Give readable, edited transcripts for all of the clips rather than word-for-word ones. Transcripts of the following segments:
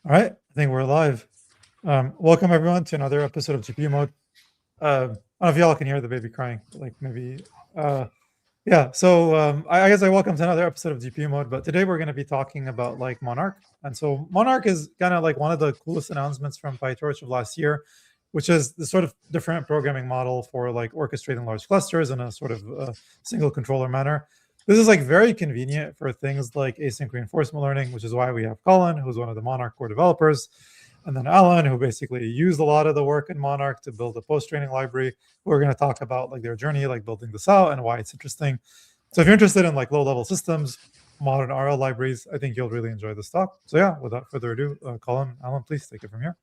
All right, I think we're live. Welcome everyone to another episode of GPU Mode. I don't know if y'all can hear the baby crying, like maybe. Yeah, so I guess I welcome to another episode of GPU Mode, but today we're going to be talking about like Monarch. And so Monarch is kind of like one of the coolest announcements from PyTorch of last year, which is the sort of different programming model for like orchestrating large clusters in a sort of single controller manner. This is like very convenient for things like async reinforcement learning, which is why we have Colin, who's one of the Monarch core developers, and then Alan, who basically used a lot of the work in Monarch to build a post-training library. We're going to talk about like their journey, like building this out and why it's interesting. So if you're interested in like low-level systems, modern RL libraries, I think you'll really enjoy this talk. So yeah, without further ado, Colin, Alan, please take it from here.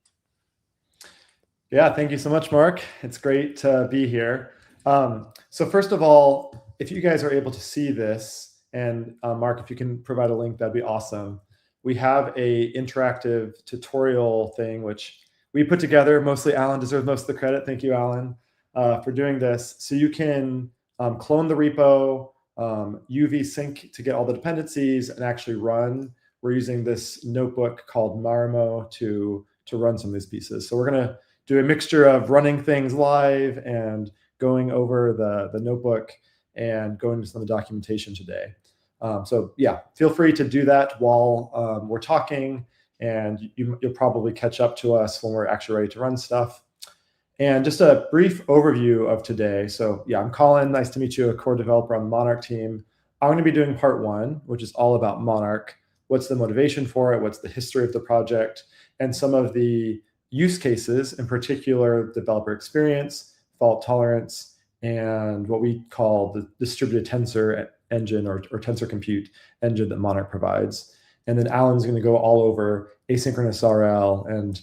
Yeah, thank you so much, Mark. It's great to be here. So first of all, if you guys are able to see this, and Mark, if you can provide a link, that'd be awesome. We have a interactive tutorial thing, which we put together. Mostly Alan deserves most of the credit. Thank you, Alan, for doing this. So you can clone the repo, UV sync to get all the dependencies and actually run. We're using this notebook called Marmo to run some of these pieces. So we're gonna do a mixture of running things live and going over the notebook and going to some of the documentation today. So yeah, feel free to do that while we're talking, and you'll probably catch up to us when we're actually ready to run stuff. And just a brief overview of today. So yeah, I'm Colin, nice to meet you, a core developer on the Monarch team. I'm gonna be doing part one, which is all about Monarch. What's the motivation for it? What's the history of the project? And some of the use cases, in particular, developer experience, fault tolerance, and what we call the distributed tensor engine or tensor compute engine that Monarch provides. And then Alan's going to go all over asynchronous RL and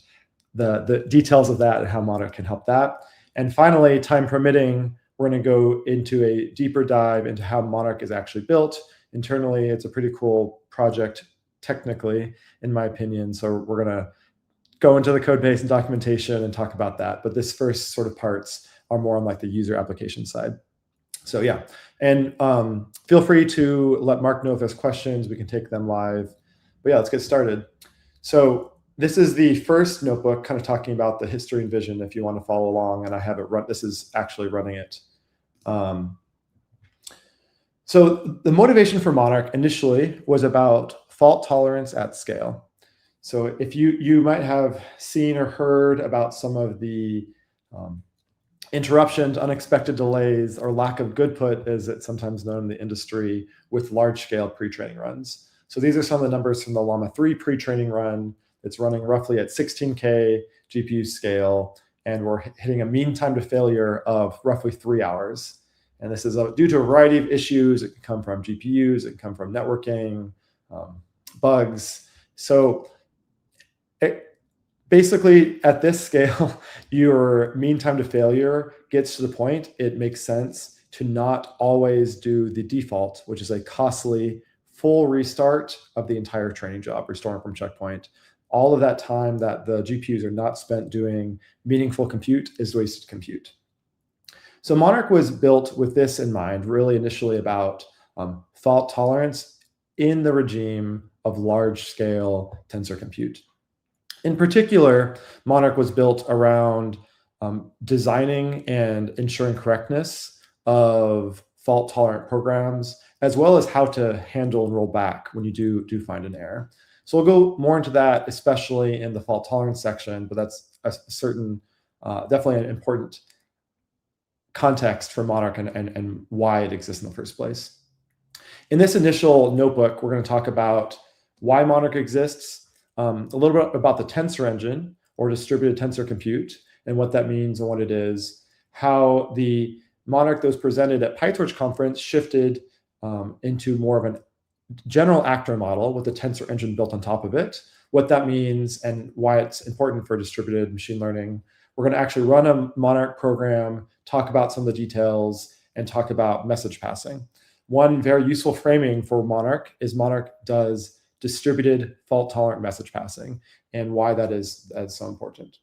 the details of that and how Monarch can help that. And finally, time permitting, we're going to go into a deeper dive into how Monarch is actually built. Internally, it's a pretty cool project technically, in my opinion. So we're going to go into the code base and documentation and talk about that. But this first sort of parts are more on like the user application side. So yeah, and feel free to let Mark know if there's questions. We can take them live. But yeah, let's get started. So this is the first notebook, kind of talking about the history and vision if you want to follow along. And I have it run. This is actually running it. So the motivation for Monarch initially was about fault tolerance at scale. So if you might have seen or heard about some of the interruptions, unexpected delays, or lack of goodput, as it's sometimes known in the industry, with large-scale pre-training runs. So these are some of the numbers from the Llama 3 pre-training run. It's running roughly at 16K GPU scale, and we're hitting a mean time to failure of roughly 3 hours. And this is due to a variety of issues. It can come from GPUs, it can come from networking, bugs. So basically, at this scale, your mean time to failure gets to the point it makes sense to not always do the default, which is a costly full restart of the entire training job, restoring from checkpoint. All of that time that the GPUs are not spent doing meaningful compute is wasted compute. So Monarch was built with this in mind, really initially about fault tolerance in the regime of large-scale tensor compute. In particular, Monarch was built around designing and ensuring correctness of fault-tolerant programs, as well as how to handle and roll back when you do find an error. So we'll go more into that, especially in the fault tolerance section, but that's a certain, definitely an important context for Monarch and why it exists in the first place. In this initial notebook, we're going to talk about why Monarch exists, a little bit about the tensor engine or distributed tensor compute and what that means and what it is, how the Monarch that was presented at PyTorch conference shifted into more of a general actor model with the tensor engine built on top of it, what that means and why it's important for distributed machine learning. We're going to actually run a Monarch program, talk about some of the details, and talk about message passing. One very useful framing for Monarch is Monarch does distributed fault-tolerant message passing and why that is so important.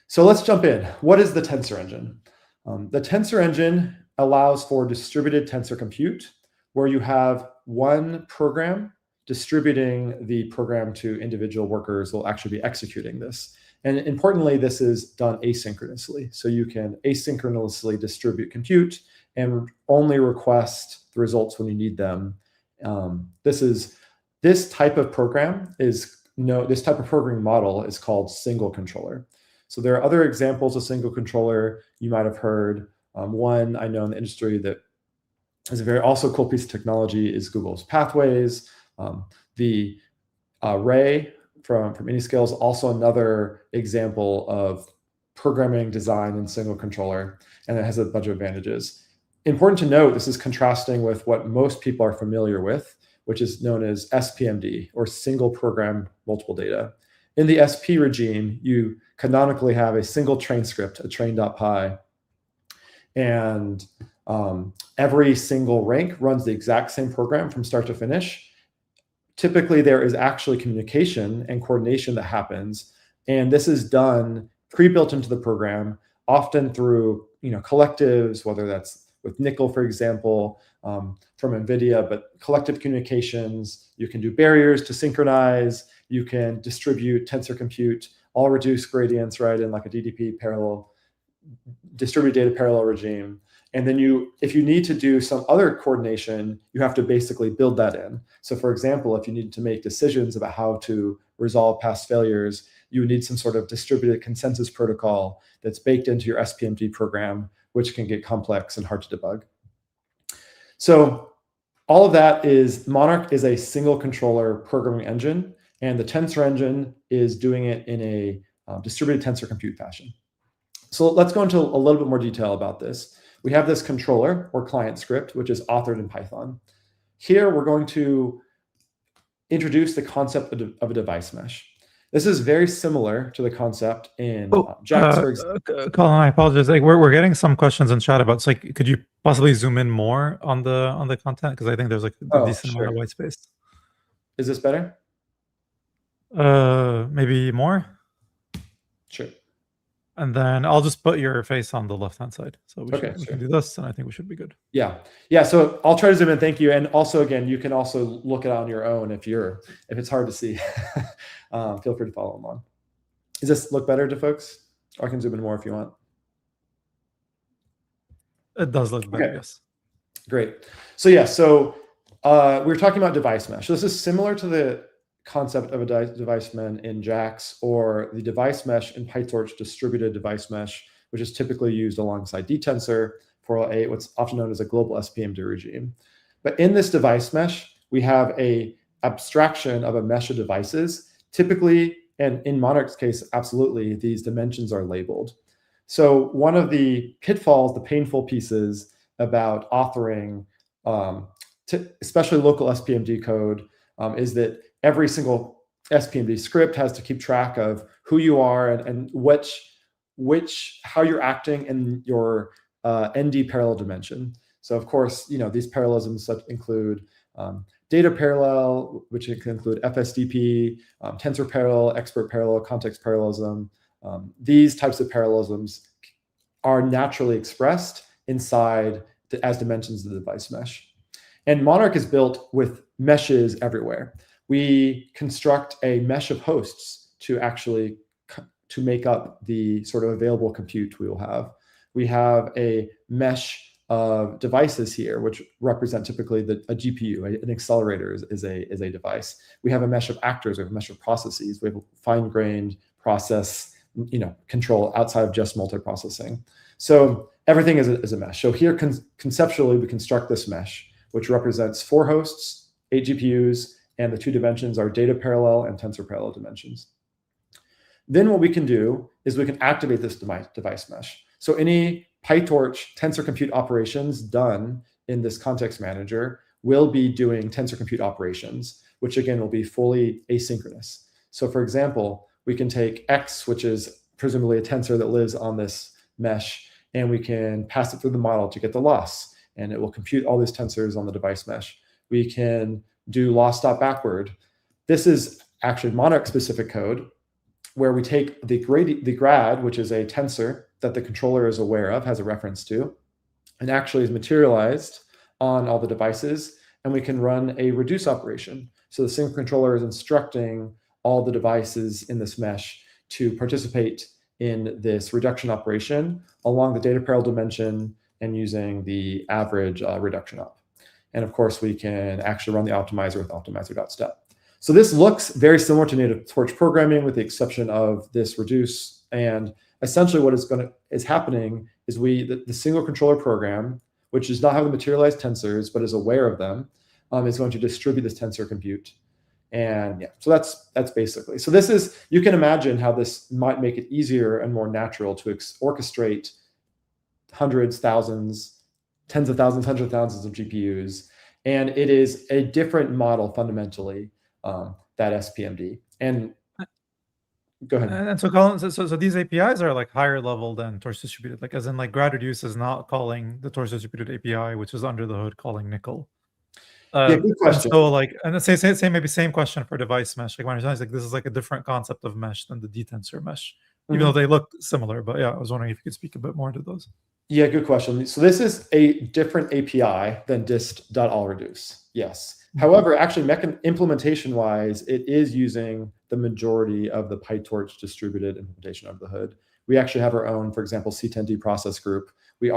So let's jump in. What is the tensor engine? The tensor engine allows for distributed tensor compute, where you have one program distributing the program to individual workers will actually be executing this. And importantly, this is done asynchronously. So you can asynchronously distribute compute and only request the results when you need them. This type of program this type of programming model is called single controller. So there are other examples of single controller you might have heard. One I know in the industry that is a very also cool piece of technology is Google's Pathways. The Ray from Anyscale is also another example of programming design in single controller, and it has a bunch of advantages. Important to note, this is contrasting with what most people are familiar with, which is known as SPMD, or single program multiple data. In the SP regime, you canonically have a single train script, a train.py, and every single rank runs the exact same program from start to finish. Typically, there is actually communication and coordination that happens, and this is done pre-built into the program, often through collectives, whether that's with Nickel, for example, from NVIDIA, but collective communications. You can do barriers to synchronize. You can distribute tensor compute, all reduce gradients, right, in like a DDP parallel, distributed data parallel regime. And then if you need to do some other coordination, you have to basically build that in. So for example, if you need to make decisions about how to resolve past failures, you would need some sort of distributed consensus protocol that's baked into your SPMD program, which can get complex and hard to debug. So all of that Monarch is a single controller programming engine, and the Tensor engine is doing it in a distributed tensor compute fashion. So let's go into a little bit more detail about this. We have this controller or client script, which is authored in Python. Here, we're going to introduce the concept of a device mesh. This is very similar to the concept in JAX, for example. Colin, I apologize. Like we're getting some questions in chat about. So, like, could you possibly zoom in more on the content, because I think there's like a decent amount of white space. Is this better? Maybe more. Sure. And then I'll just put your face on the left-hand side. So we can do this, and I think we should be good. Yeah. So I'll try to zoom in. Thank you. And also, again, you can also look it on your own if it's hard to see. Feel free to follow along. Does this look better to folks? Or I can zoom in more if you want. It does look better, yes. Great. So we were talking about device mesh. So this is similar to the concept of a device mesh in JAX, or the device mesh in PyTorch distributed device mesh, which is typically used alongside dtensor for what's often known as a global SPMD regime. But in this device mesh, we have a abstraction of a mesh of devices. Typically, and in Monarch's case, absolutely, these dimensions are labeled. So one of the pitfalls, the painful pieces about authoring, especially local SPMD code, is that every single SPMD script has to keep track of who you are and how you're acting in your ND parallel dimension. So of course, these parallelisms include data parallel, which can include FSDP, tensor parallel, expert parallel, context parallelism. These types of parallelisms are naturally expressed inside as dimensions of the device mesh. And Monarch is built with meshes everywhere. We construct a mesh of hosts to make up the sort of available compute we will have. We have a mesh of devices here, which represent typically a GPU. An accelerator is a device. We have a mesh of actors. We have a mesh of processes. We have a fine-grained process, control outside of just multiprocessing. So everything is a mesh. So here, conceptually, we construct this mesh, which represents 4 hosts, 8 GPUs, and the 2 dimensions are data parallel and tensor parallel dimensions. Then what we can do is we can activate this device mesh. So any PyTorch tensor compute operations done in this context manager will be doing tensor compute operations, which again will be fully asynchronous. So for example, we can take X, which is presumably a tensor that lives on this mesh, and we can pass it through the model to get the loss, and it will compute all these tensors on the device mesh. We can do loss.backward. This is actually Monarch-specific code where we take the grad, which is a tensor that the controller is aware of, has a reference to, and actually is materialized on all the devices, and we can run a reduce operation. So the sync controller is instructing all the devices in this mesh to participate in this reduction operation along the data parallel dimension and using the average reduction up. And of course, we can actually run the optimizer with optimizer.step. So this looks very similar to native Torch programming with the exception of this reduce. And essentially what is happening is the single controller program, which does not have the materialized tensors, but is aware of them, is going to distribute this tensor compute. And yeah, so that's basically. So this is, you can imagine how this might make it easier and more natural to orchestrate hundreds, thousands, tens of thousands, hundreds of thousands of GPUs. And it is a different model fundamentally, that SPMD. And go ahead. And so Colin, so these APIs are like higher level than torch distributed, like as in like grad reduce is not calling the torch distributed API, which is under the hood calling nickel. Yeah, good question. So like, and say maybe same question for device mesh. Like my understanding is like this is like a different concept of mesh than the D-tensor mesh, even though they look similar. But yeah, I was wondering if you could speak a bit more to those. Yeah, good question. So this is a different API than dist.allReduce. Yes. However, actually implementation-wise, it is using the majority of the PyTorch distributed implementation of the hood. We actually have our own, for example, C10D process group. We do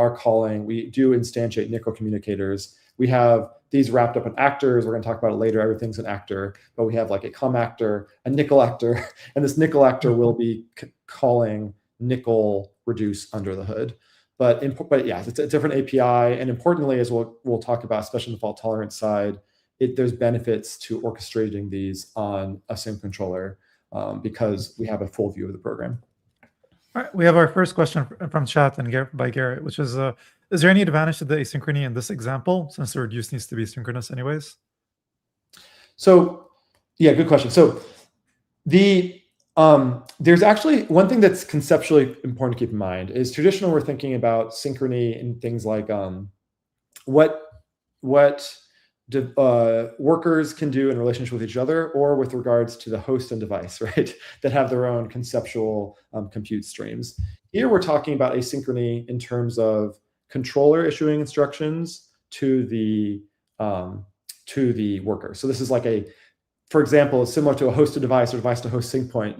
instantiate nickel communicators. We have these wrapped up in actors. We're going to talk about it later. Everything's an actor, but we have like a cum actor, a nickel actor, and this nickel actor will be calling nickel reduce under the hood. But yeah, it's a different API. And importantly, as we'll talk about, especially on the fault tolerance side, there's benefits to orchestrating these on a sync controller because we have a full view of the program. All right, we have our first question from chat and by Garrett, which is there any advantage to the asynchrony in this example since the reduce needs to be synchronous anyways? So yeah, good question. So there's actually one thing that's conceptually important to keep in mind is traditional, we're thinking about synchrony and things like what workers can do in relationship with each other or with regards to the host and device, right? That have their own conceptual compute streams. Here we're talking about asynchrony in terms of controller issuing instructions to the worker. So this is like for example, similar to a host to device or device to host sync point,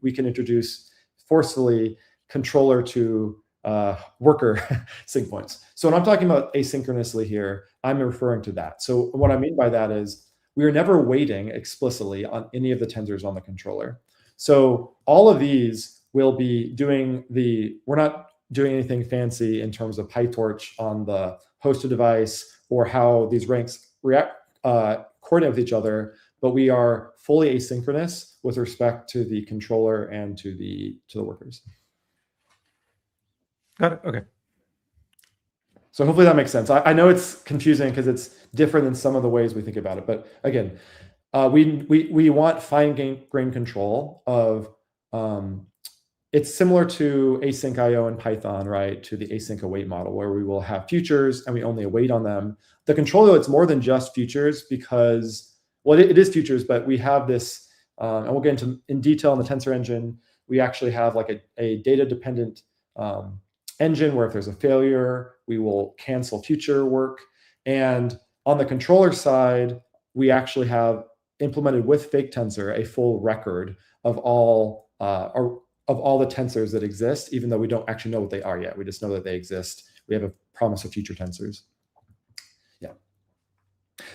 we can introduce forcefully controller to worker sync points. So when I'm talking about asynchronously here, I'm referring to that. So what I mean by that is we are never waiting explicitly on any of the tensors on the controller. So all of these will be we're not doing anything fancy in terms of PyTorch on the hosted device or how these ranks coordinate with each other, but we are fully asynchronous with respect to the controller and to the workers. Got it. Okay. So hopefully that makes sense. I know it's confusing because it's different than some of the ways we think about it. But again, we want fine-grained control of, it's similar to async IO in Python, right? To the async await model where we will have futures and we only await on them. The controller, it's more than just futures because, well, it is futures, but we have this, and we'll get into in detail in the Tensor engine. We actually have like a data-dependent engine where if there's a failure, we will cancel future work. And on the controller side, we actually have implemented with fake tensor a full record of all the tensors that exist, even though we don't actually know what they are yet. We just know that they exist. We have a promise of future tensors. Yeah.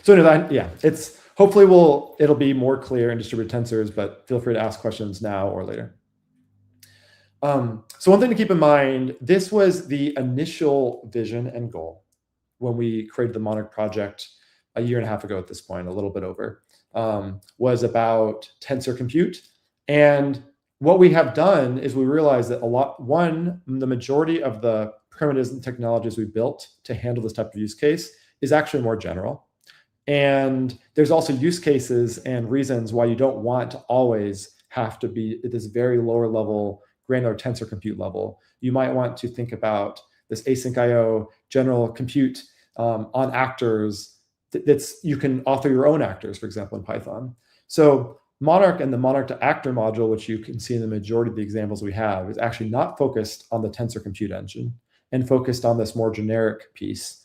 So anyway, yeah, it's hopefully it'll be more clear in distributed tensors, but feel free to ask questions now or later. So one thing to keep in mind, this was the initial vision and goal when we created the Monarch project a year and a half ago at this point, a little bit over, was about tensor compute. And what we have done is we realized that the majority of the primitives and technologies we built to handle this type of use case is actually more general. And there's also use cases and reasons why you don't want to always have to be at this very lower level granular tensor compute level. You might want to think about this async IO general compute on actors. You can author your own actors, for example, in Python. So Monarch and the Monarch to actor module, which you can see in the majority of the examples we have, is actually not focused on the tensor compute engine and focused on this more generic piece.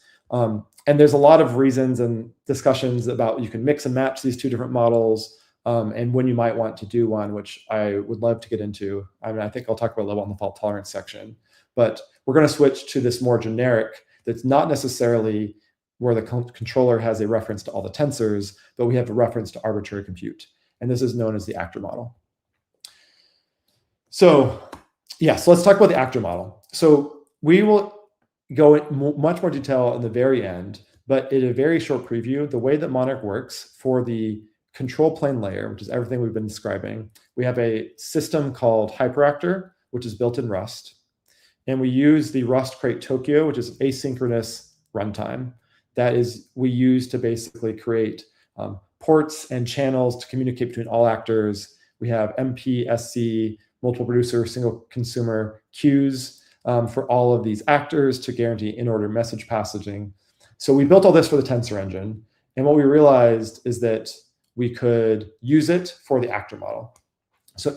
and there's a lot of reasons and discussions about you can mix and match these two different models, and when you might want to do one, which I would love to get into. I mean, I think I'll talk about a little on the fault tolerance section, but we're going to switch to this more generic that's not necessarily where the controller has a reference to all the tensors, but we have a reference to arbitrary compute. And this is known as the actor model. So yeah, so let's talk about the actor model. So we will go in much more detail in the very end, but in a very short preview, the way that Monarch works for the control plane layer, which is everything we've been describing, we have a system called Hyperactor, which is built in Rust. And we use the Rust crate Tokyo, which is asynchronous runtime. That is, we use to basically create ports and channels to communicate between all actors. We have MP, SC, multiple producer, single consumer queues for all of these actors to guarantee in-order message passaging. So we built all this for the Tensor engine. And what we realized is that we could use it for the actor model. So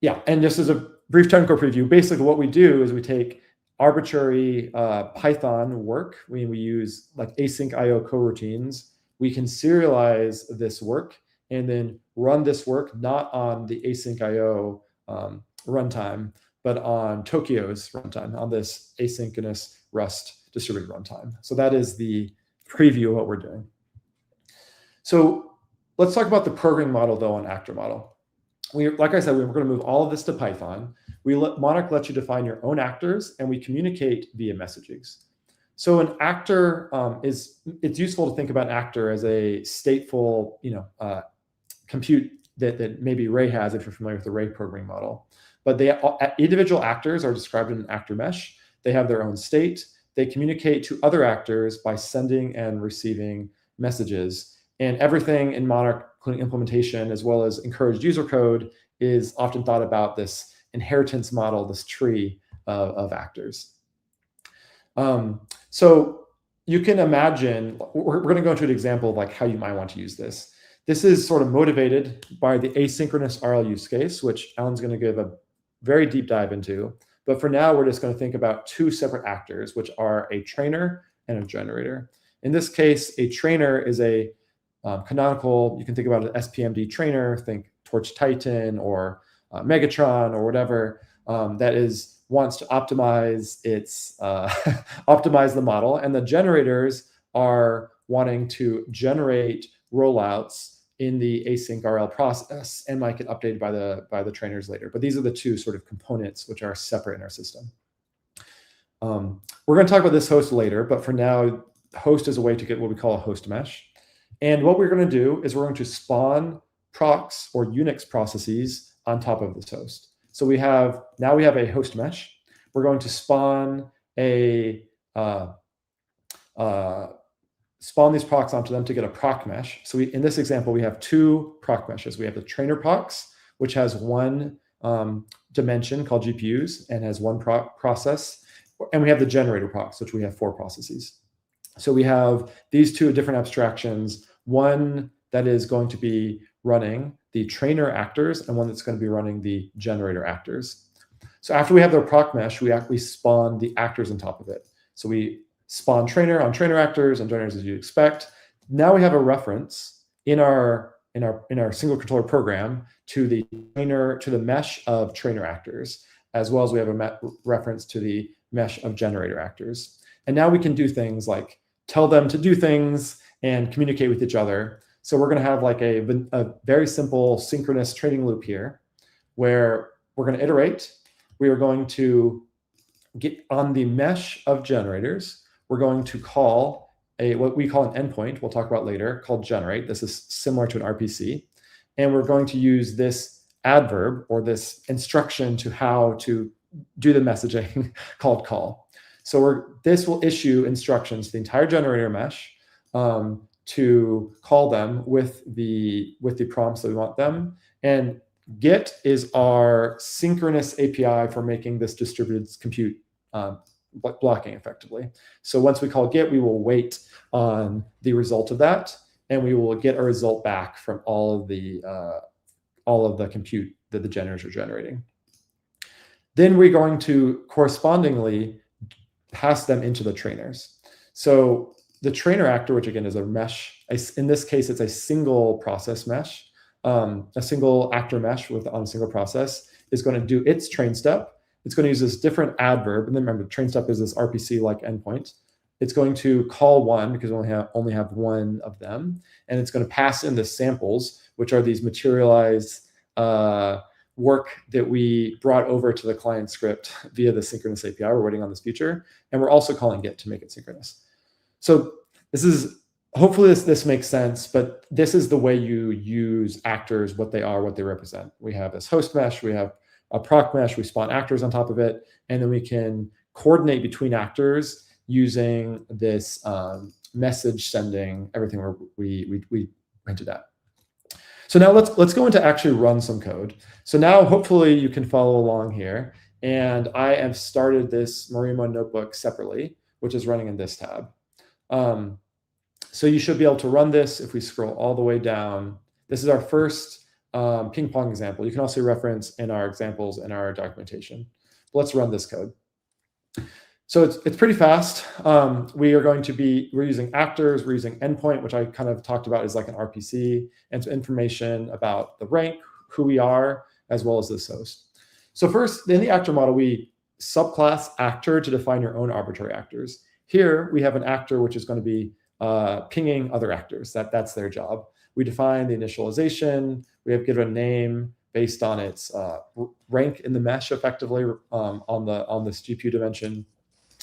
yeah, and just as a brief technical preview, basically what we do is we take arbitrary Python work. We use like async IO coroutines. We can serialize this work and then run this work not on the async IO runtime, but on Tokyo's runtime, on this asynchronous Rust distributed runtime. So that is the preview of what we're doing. So let's talk about the programming model though on actor model. Like I said, we're going to move all of this to Python. Monarch lets you define your own actors, and we communicate via messages. So an actor it's useful to think about an actor as a stateful, compute that maybe Ray has if you're familiar with the Ray programming model. But individual actors are described in an actor mesh. They have their own state. They communicate to other actors by sending and receiving messages. And everything in Monarch, including implementation, as well as encouraged user code, is often thought about this inheritance model, this tree of actors. So you can imagine, we're going to go into an example of like how you might want to use this. This is sort of motivated by the asynchronous RL use case, which Alan's going to give a very deep dive into. But for now, we're just going to think about two separate actors, which are a trainer and a generator. In this case, a trainer is a canonical, you can think about an SPMD trainer, think Torch Titan or Megatron or whatever, that wants to optimize its optimize the model, and the generators are wanting to generate rollouts in the async RL process and might get updated by the trainers later. But these are the two sort of components which are separate in our system. We're going to talk about this host later, but for now, host is a way to get what we call a host mesh. And what we're going to do is we're going to spawn procs or Unix processes on top of this host. So now we have a host mesh. We're going to spawn spawn these procs onto them to get a proc mesh. So in this example, we have two proc meshes. We have the trainer procs, which has one dimension called GPUs and has one process. And we have the generator procs, which we have 4 processes. So we have these two different abstractions, one that is going to be running the trainer actors and one that's going to be running the generator actors. So after we have the proc mesh, we spawn the actors on top of it. So we spawn trainer on trainer actors and generators as you'd expect. Now we have a reference in our single controller program to the mesh of trainer actors, as well as we have a reference to the mesh of generator actors. And now we can do things like tell them to do things and communicate with each other. So we're going to have like a very simple synchronous training loop here where we're going to iterate. We are going to get on the mesh of generators. We're going to call what we call an endpoint, we'll talk about later, called generate. This is similar to an RPC. And we're going to use this adverb or this instruction to how to do the messaging called call. So this will issue instructions to the entire generator mesh to call them with the prompts that we want them. And get is our synchronous API for making this distributed compute blocking effectively. So once we call get, we will wait on the result of that, and we will get a result back from all of the compute that the generators are generating. Then we're going to correspondingly pass them into the trainers. So the trainer actor, which again is a mesh, in this case, it's a single process mesh, a single actor mesh on a single process, is going to do its train step. It's going to use this different adverb. And then remember, train step is this RPC-like endpoint. It's going to call one because we only have one of them. And it's going to pass in the samples, which are these materialized work that we brought over to the client script via the synchronous API. We're waiting on this feature. And we're also calling Git to make it synchronous. So this is, hopefully this makes sense, but this is the way you use actors, what they are, what they represent. We have this host mesh, we have a proc mesh, we spawn actors on top of it, and then we can coordinate between actors using this message sending, everything we hinted at. So now let's go into actually run some code. So now hopefully you can follow along here. And I have started this Marimo notebook separately, which is running in this tab. So you should be able to run this if we scroll all the way down. This is our first ping pong example. You can also reference in our examples in our documentation. Let's run this code. So it's pretty fast. We're using actors, we're using endpoint, which I kind of talked about is like an RPC, and some information about the rank, who we are, as well as this host. So first, in the actor model, we subclass actor to define your own arbitrary actors. Here, we have an actor which is going to be pinging other actors. That's their job. We define the initialization. We have given a name based on its rank in the mesh, effectively on this GPU dimension.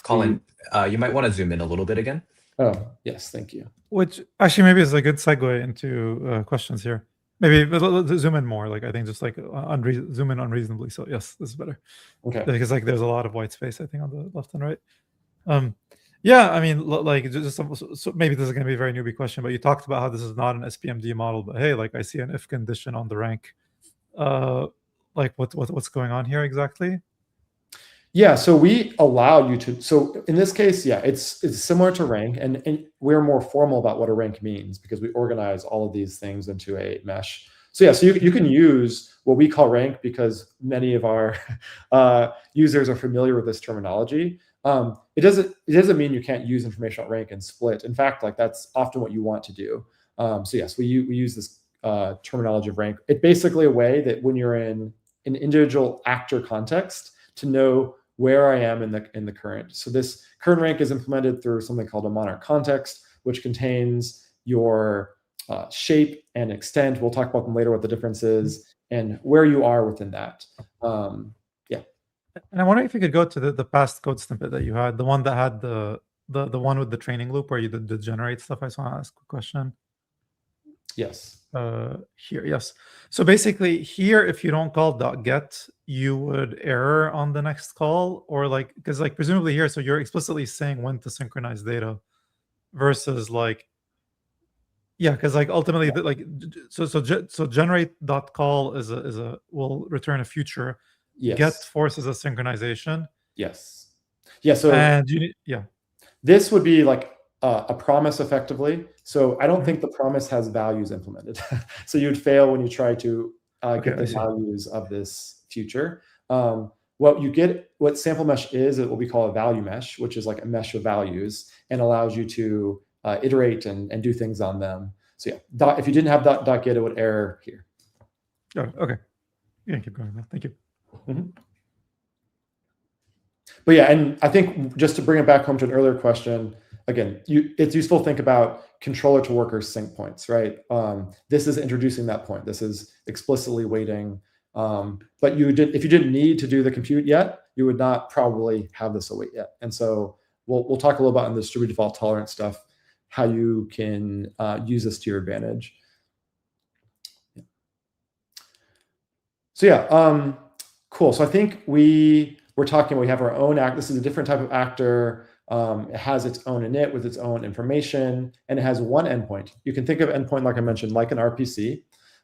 Colin, you might want to zoom in a little bit again. Oh, yes, thank you. Which actually maybe is a good segue into questions here. Maybe let's zoom in more. Like I think just like zoom in unreasonably. So yes, this is better. Okay. Because like there's a lot of white space I think on the left and right. Yeah, I mean, like just so maybe this is going to be a very newbie question, but you talked about how this is not an SPMD model, but hey, like I see an if condition on the rank. Like what's going on here exactly? Yeah, so we allow you to. So in this case, yeah, it's similar to rank, and we're more formal about what a rank means because we organize all of these things into a mesh. So yeah, so you can use what we call rank because many of our users are familiar with this terminology. It doesn't mean you can't use information on rank and split. In fact, like that's often what you want to do. So yes, we use this terminology of rank. It's basically a way that when you're in an individual actor context to know where I am in the current. So this current rank is implemented through something called a Monarch context, which contains your shape and extent. We'll talk about them later, what the difference is, and where you are within that. Yeah. And I'm wondering if you could go to the past code snippet that you had, the one that had the one with the training loop where you did the generate stuff. I just want to ask a question. Yes. Here, yes. So basically here, if you don't call .get, you would error on the next call, or like, because like presumably here, so you're explicitly saying when to synchronize data versus like, yeah, because like ultimately, like, so generate.call is a will return a future. Yes. Get forces a synchronization. Yes. Yeah. So and you need, yeah. This would be like a promise effectively. So I don't think the promise has values implemented. So you'd fail when you try to get the values of this future. What sample mesh is what we call a value mesh, which is like a mesh of values and allows you to iterate and do things on them. So yeah, if you didn't have .get, it would error here. Oh, okay. Yeah, keep going. Thank you. Mm-hmm. But yeah, and I think just to bring it back home to an earlier question, again, it's useful to think about controller to worker sync points, right? This is introducing that point. This is explicitly waiting. But if you didn't need to do the compute yet, you would not probably have this await yet. And so we'll talk a little about in the distributed default tolerance stuff, how you can use this to your advantage. So yeah, cool. So I think we're talking, we have our own act. This is a different type of actor. It has its own init with its own information, and it has one endpoint. You can think of endpoint, like I mentioned, like an RPC.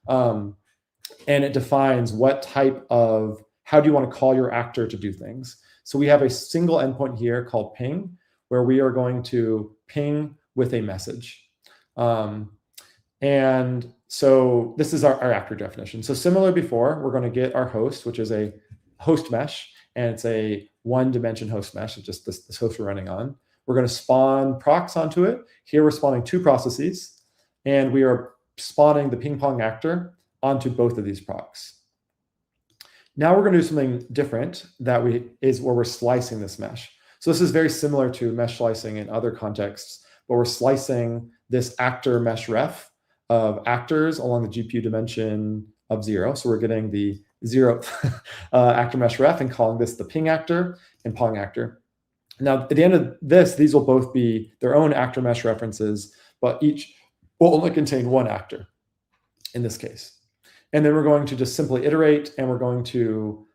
And it defines what type of, how do you want to call your actor to do things? So we have a single endpoint here called ping, where we are going to ping with a message. And so this is our actor definition. So similar before, we're going to get our host, which is a host mesh, and it's a one dimension host mesh, it's just this host we're running on. We're going to spawn procs onto it. Here we're spawning 2 processes, and we are spawning the ping pong actor onto both of these procs. Now we're going to do something different where we're slicing this mesh. So this is very similar to mesh slicing in other contexts, but we're slicing this actor mesh ref of actors along the GPU dimension of 0. So we're getting the 0th actor mesh ref and calling this the ping actor and pong actor. Now, at the end of this, these will both be their own actor mesh references, but each will only contain 1 actor in this case. And then we're going to just simply iterate, and we're going to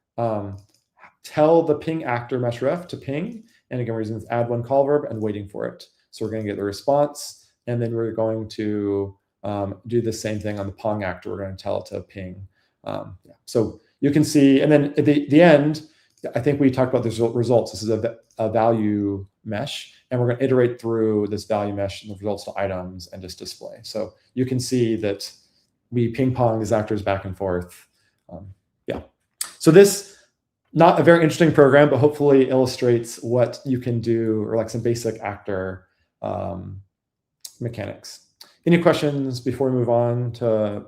tell the ping actor mesh ref to ping. And again, we're using this add 1 call verb and waiting for it. So we're going to get the response, and then we're going to do the same thing on the pong actor. We're going to tell it to ping. So you can see, and then at the end, I think we talked about the results. This is a value mesh, and we're going to iterate through this value mesh and the results to items and just display. So you can see that we ping pong these actors back and forth. So this, not a very interesting program, but hopefully illustrates what you can do, or like some basic actor mechanics. Any questions before we move on to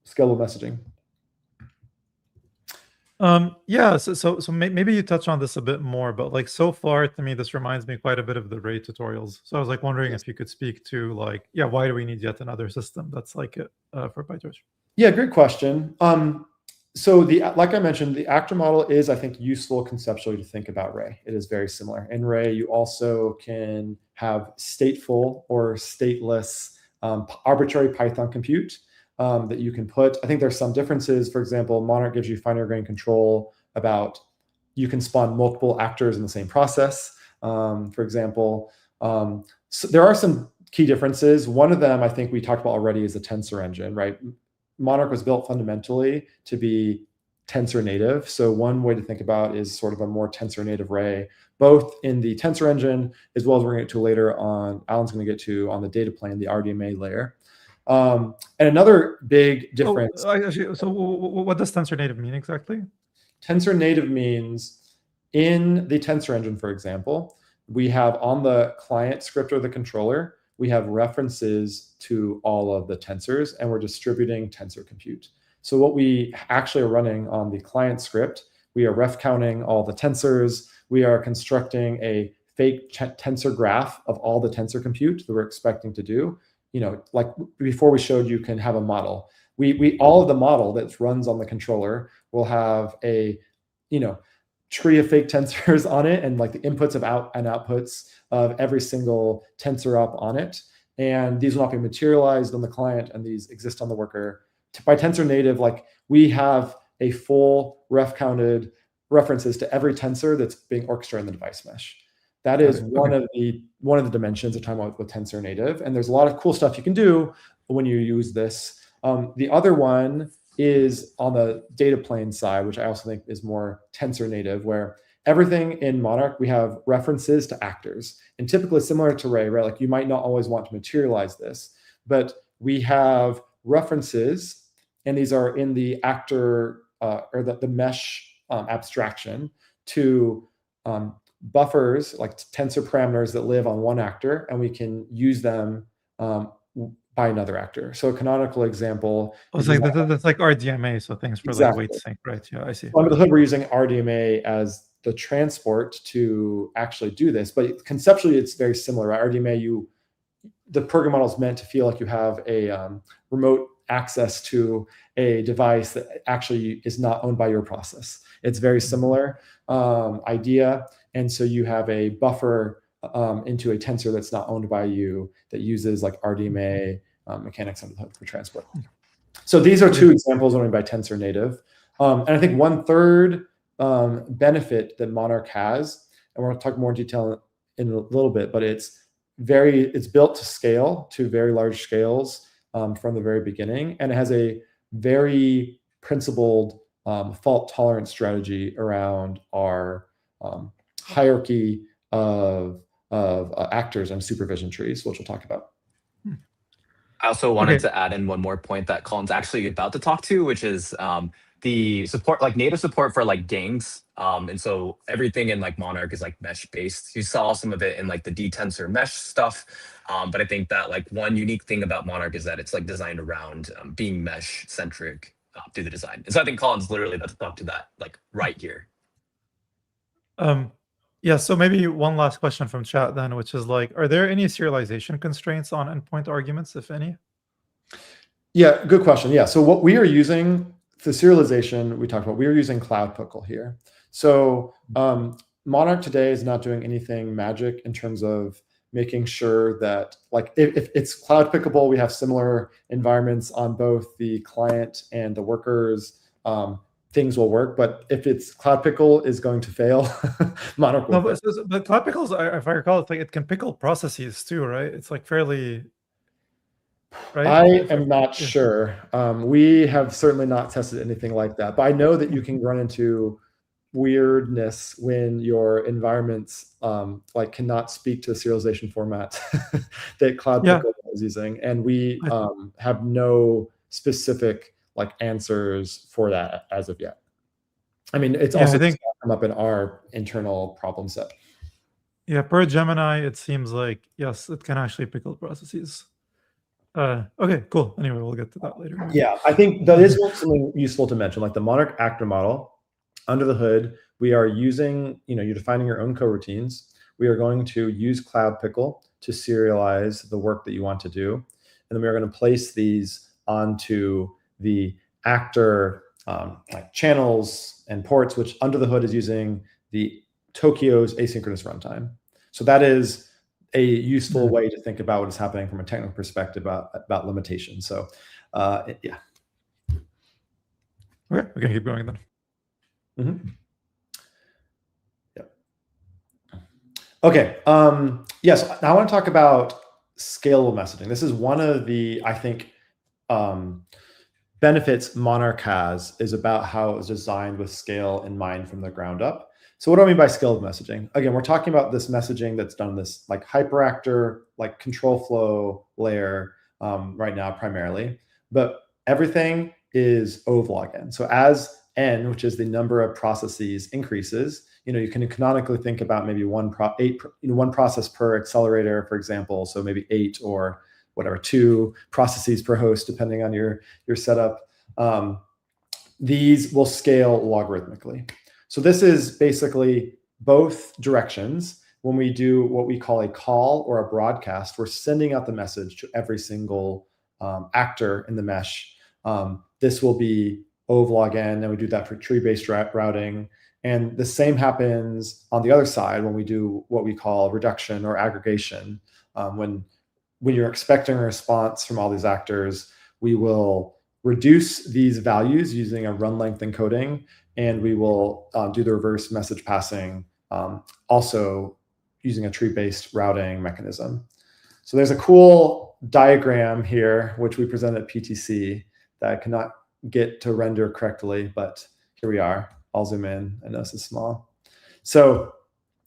scalable messaging? Yeah, so maybe you touch on this a bit more, but like so far to me, this reminds me quite a bit of the Ray tutorials. So I was like wondering if you could speak to like, why do we need yet another system that's like it for PyTorch? Yeah, great question. So like I mentioned, the actor model is, I think, useful conceptually to think about Ray. It is very similar. In Ray, you also can have stateful or stateless arbitrary Python compute that you can put. I think there's some differences. For example, Monarch gives you finer grained control about, you can spawn multiple actors in the same process, for example. So there are some key differences. One of them, I think we talked about already, is the tensor engine, right? Monarch was built fundamentally to be tensor native. So one way to think about is sort of a more tensor native Ray, both in the tensor engine, as well as we're going to get to later on, Alan's going to get to on the data plane, the RDMA layer. And another big difference. So what does tensor native mean exactly? Tensor native means in the tensor engine, for example, we have on the client script or the controller, we have references to all of the tensors, and we're distributing tensor compute. So what we actually are running on the client script, we are ref counting all the tensors. We are constructing a fake tensor graph of all the tensor compute that we're expecting to do. You know, like before we showed you can have a model. We all of the model that runs on the controller will have a, tree of fake tensors on it, and like the inputs of outputs of every single tensor up on it. And these will not be materialized on the client, and these exist on the worker. By tensor native, like we have a full ref counted references to every tensor that's being orchestrated in the device mesh. That is one of the dimensions of talking about with tensor native. And there's a lot of cool stuff you can do when you use this. The other one is on the data plane side, which I also think is more tensor native, where everything in Monarch, we have references to actors. And typically similar to Ray, right? Like you might not always want to materialize this, but we have references, and these are in the actor or the mesh abstraction to buffers, like tensor parameters that live on one actor, and we can use them by another actor. So a canonical example. It's like that's like RDMA, so things for like weight sync, right? Yeah, I see. Under the hood, we're using RDMA as the transport to actually do this, but conceptually it's very similar. Right? RDMA, the program model is meant to feel like you have a remote access to a device that actually is not owned by your process. It's very similar idea. And so you have a buffer into a tensor that's not owned by you that uses like RDMA mechanics under the hood for transport. So these are two examples only by tensor native. And I think one third benefit that Monarch has, and we're going to talk more in detail in a little bit, but it's built to scale to very large scales from the very beginning. And it has a very principled fault tolerance strategy around our hierarchy of actors and supervision trees, which we'll talk about. I also wanted to add in one more point that Colin's actually about to talk to, which is the support, like native support for like gangs. And so everything in like Monarch is like mesh based. You saw some of it in like the Tensor mesh stuff. But I think that like one unique thing about Monarch is that it's like designed around being mesh centric through the design. And so I think Colin's literally about to talk to that like right here. Yeah, so maybe one last question from chat then, which is like, are there any serialization constraints on endpoint arguments, if any? Yeah, good question. Yeah, so what we are using, the serialization we talked about, we are using Cloud Pickle here. So Monarch today is not doing anything magic in terms of making sure that, like, if it's Cloud Pickable, we have similar environments on both the client and the workers. Things will work, but if it's Cloud Pickle is going to fail, Monarch will fail. But Cloud Pickles, if I recall, it's like it can pickle processes too, right? It's like fairly, right? I am not sure. We have certainly not tested anything like that, but I know that you can run into weirdness when your environments like cannot speak to the serialization format that Cloud Pickle is using, and we have no specific like answers for that as of yet. I mean, it's also come up in our internal problem set. Yeah, per Gemini, it seems like yes, it can actually pickle processes. Okay, cool. Anyway, we'll get to that later. Yeah, I think that is something useful to mention, like the Monarch actor model. Under the hood, we are using, you're defining your own coroutines. We are going to use Cloud Pickle to serialize the work that you want to do. And then we are going to place these onto the actor like channels and ports, which under the hood is using the Tokyo's asynchronous runtime. So that is a useful way to think about what is happening from a technical perspective about limitations. So yeah. Okay, we can keep going then. Mm-hmm. Yep. Okay. Yes. Now I want to talk about scalable messaging. This is one of the, I think, benefits Monarch has is about how it was designed with scale in mind from the ground up. So what do I mean by scalable messaging? Again, we're talking about this messaging that's done this like hyperactor, like control flow layer right now primarily, but everything is O log n. So as n, which is the number of processes, increases, you can canonically think about maybe one process per accelerator, for example. So maybe 8 or whatever, 2 processes per host, depending on your setup. These will scale logarithmically. So this is basically both directions. When we do what we call a call or a broadcast, we're sending out the message to every single actor in the mesh. This will be O log n, and we do that for tree-based routing. And the same happens on the other side when we do what we call reduction or aggregation. When you're expecting a response from all these actors, we will reduce these values using a run length encoding, and we will do the reverse message passing, also using a tree-based routing mechanism. So there's a cool diagram here, which we present at PTC that I cannot get to render correctly, but here we are. I'll zoom in. I know this is small. So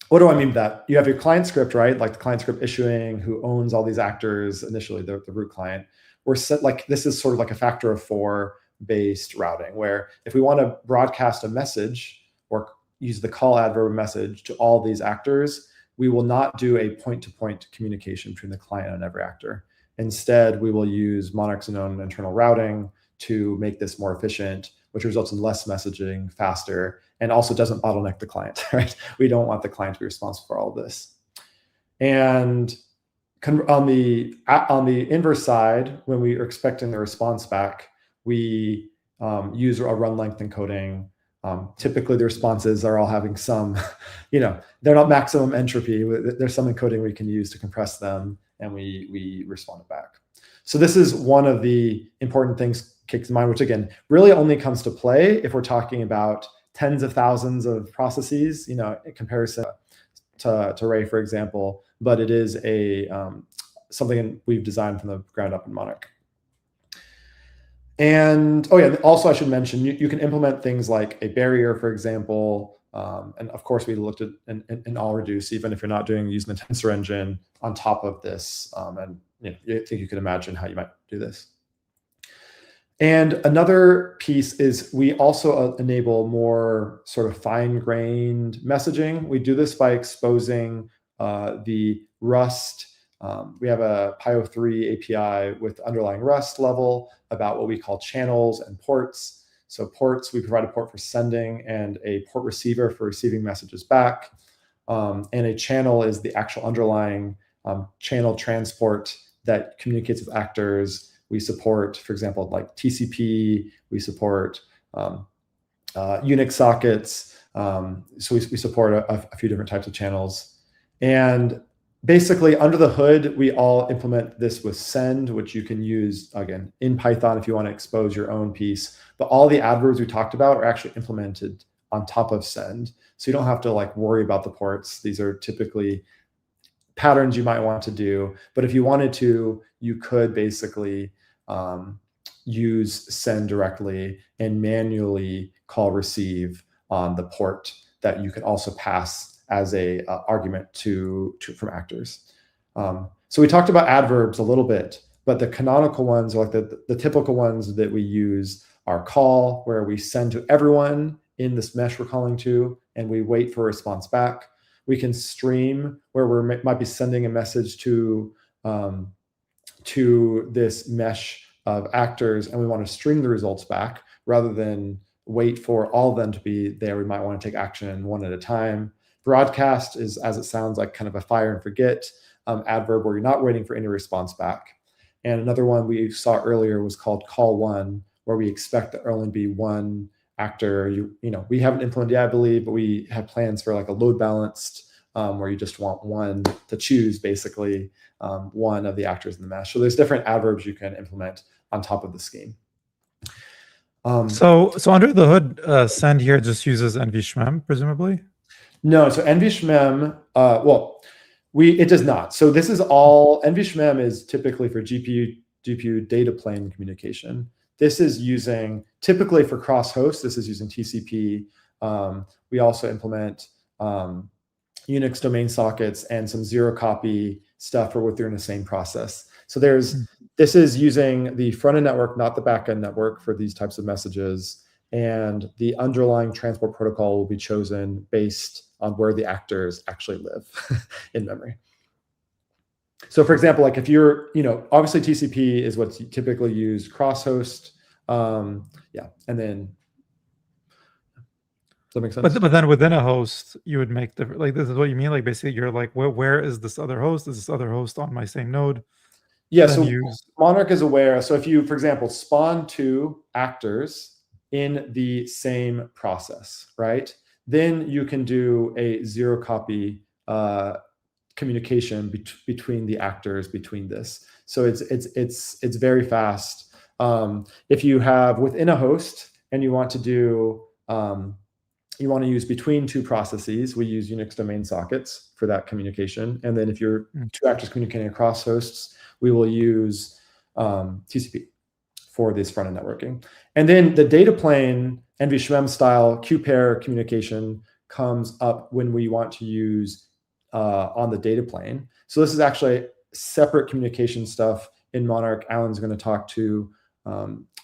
what do I mean by that? You have your client script, right? Like the client script issuing, who owns all these actors, initially the root client. We're set like, this is sort of like a factor of 4 based routing, where if we want to broadcast a message or use the call adverb message to all these actors, we will not do a point-to-point communication between the client and every actor. Instead, we will use Monarch's own internal routing to make this more efficient, which results in less messaging, faster, and also doesn't bottleneck the client, right? We don't want the client to be responsible for all of this. And on the inverse side, when we are expecting the response back, we use a run length encoding. Typically, the responses are all having some, they're not maximum entropy. There's some encoding we can use to compress them, and we respond it back. So this is one of the important things keep in mind, which again, really only comes to play if we're talking about tens of thousands of processes, in comparison to Ray, for example. But it is something we've designed from the ground up in Monarch. And also I should mention, you can implement things like a barrier, for example. And of course, we looked at an all reduce, even if you're not using the Tensor engine on top of this. And I think you can imagine how you might do this. And another piece is we also enable more sort of fine-grained messaging. We do this by exposing the Rust. We have a PyO3 API with underlying Rust level about what we call channels and ports. So ports, we provide a port for sending and a port receiver for receiving messages back. And a channel is the actual underlying channel transport that communicates with actors. We support, for example, like TCP. We support Unix sockets. So we support a few different types of channels. And basically, under the hood, we all implement this with send, which you can use, again, in Python if you want to expose your own piece. But all the adverbs we talked about are actually implemented on top of send. So you don't have to like worry about the ports. These are typically patterns you might want to do. But if you wanted to, you could basically use send directly and manually call receive on the port that you can also pass as a argument from actors. So we talked about adverbs a little bit, but the canonical ones, like the typical ones that we use, are call, where we send to everyone in this mesh we're calling to, and we wait for a response back. We can stream, where we might be sending a message to this mesh of actors, and we want to string the results back rather than wait for all of them to be there. We might want to take action one at a time. Broadcast is, as it sounds, like kind of a fire and forget adverb where you're not waiting for any response back. And another one we saw earlier was called call one, where we expect there only be one actor. We haven't implemented yet, I believe, but we have plans for like a load balanced where you just want one to choose, basically one of the actors in the mesh. So there's different adverbs you can implement on top of the scheme. So under the hood, send here just uses nvshmem, presumably? No, so nvshmem, it does not. So this is all, nvshmem is typically for GPU data plane communication. This is using, typically for cross-host, this is using TCP. We also implement Unix domain sockets and some zero copy stuff for what they're in the same process. So this is using the front-end network, not the back-end network, for these types of messages. And the underlying transport protocol will be chosen based on where the actors actually live in memory. So for example, like if you're, obviously TCP is what's typically used, cross-host, and then, does that make sense? But then within a host, you would make different, like this is what you mean? Like basically you're like, where is this other host? Is this other host on my same node? Yeah, so Monarch is aware. So if you, for example, spawn two actors in the same process, right? Then you can do a zero copy communication between the actors between this. So it's very fast. If you have within a host and you want to do you want to use between two processes, we use Unix domain sockets for that communication. And then if you're two actors communicating across hosts, we will use TCP for this front-end networking. And then the data plane nvshmem style Q-pair communication comes up when we want to use on the data plane. So this is actually separate communication stuff in Monarch. Alan's going to talk to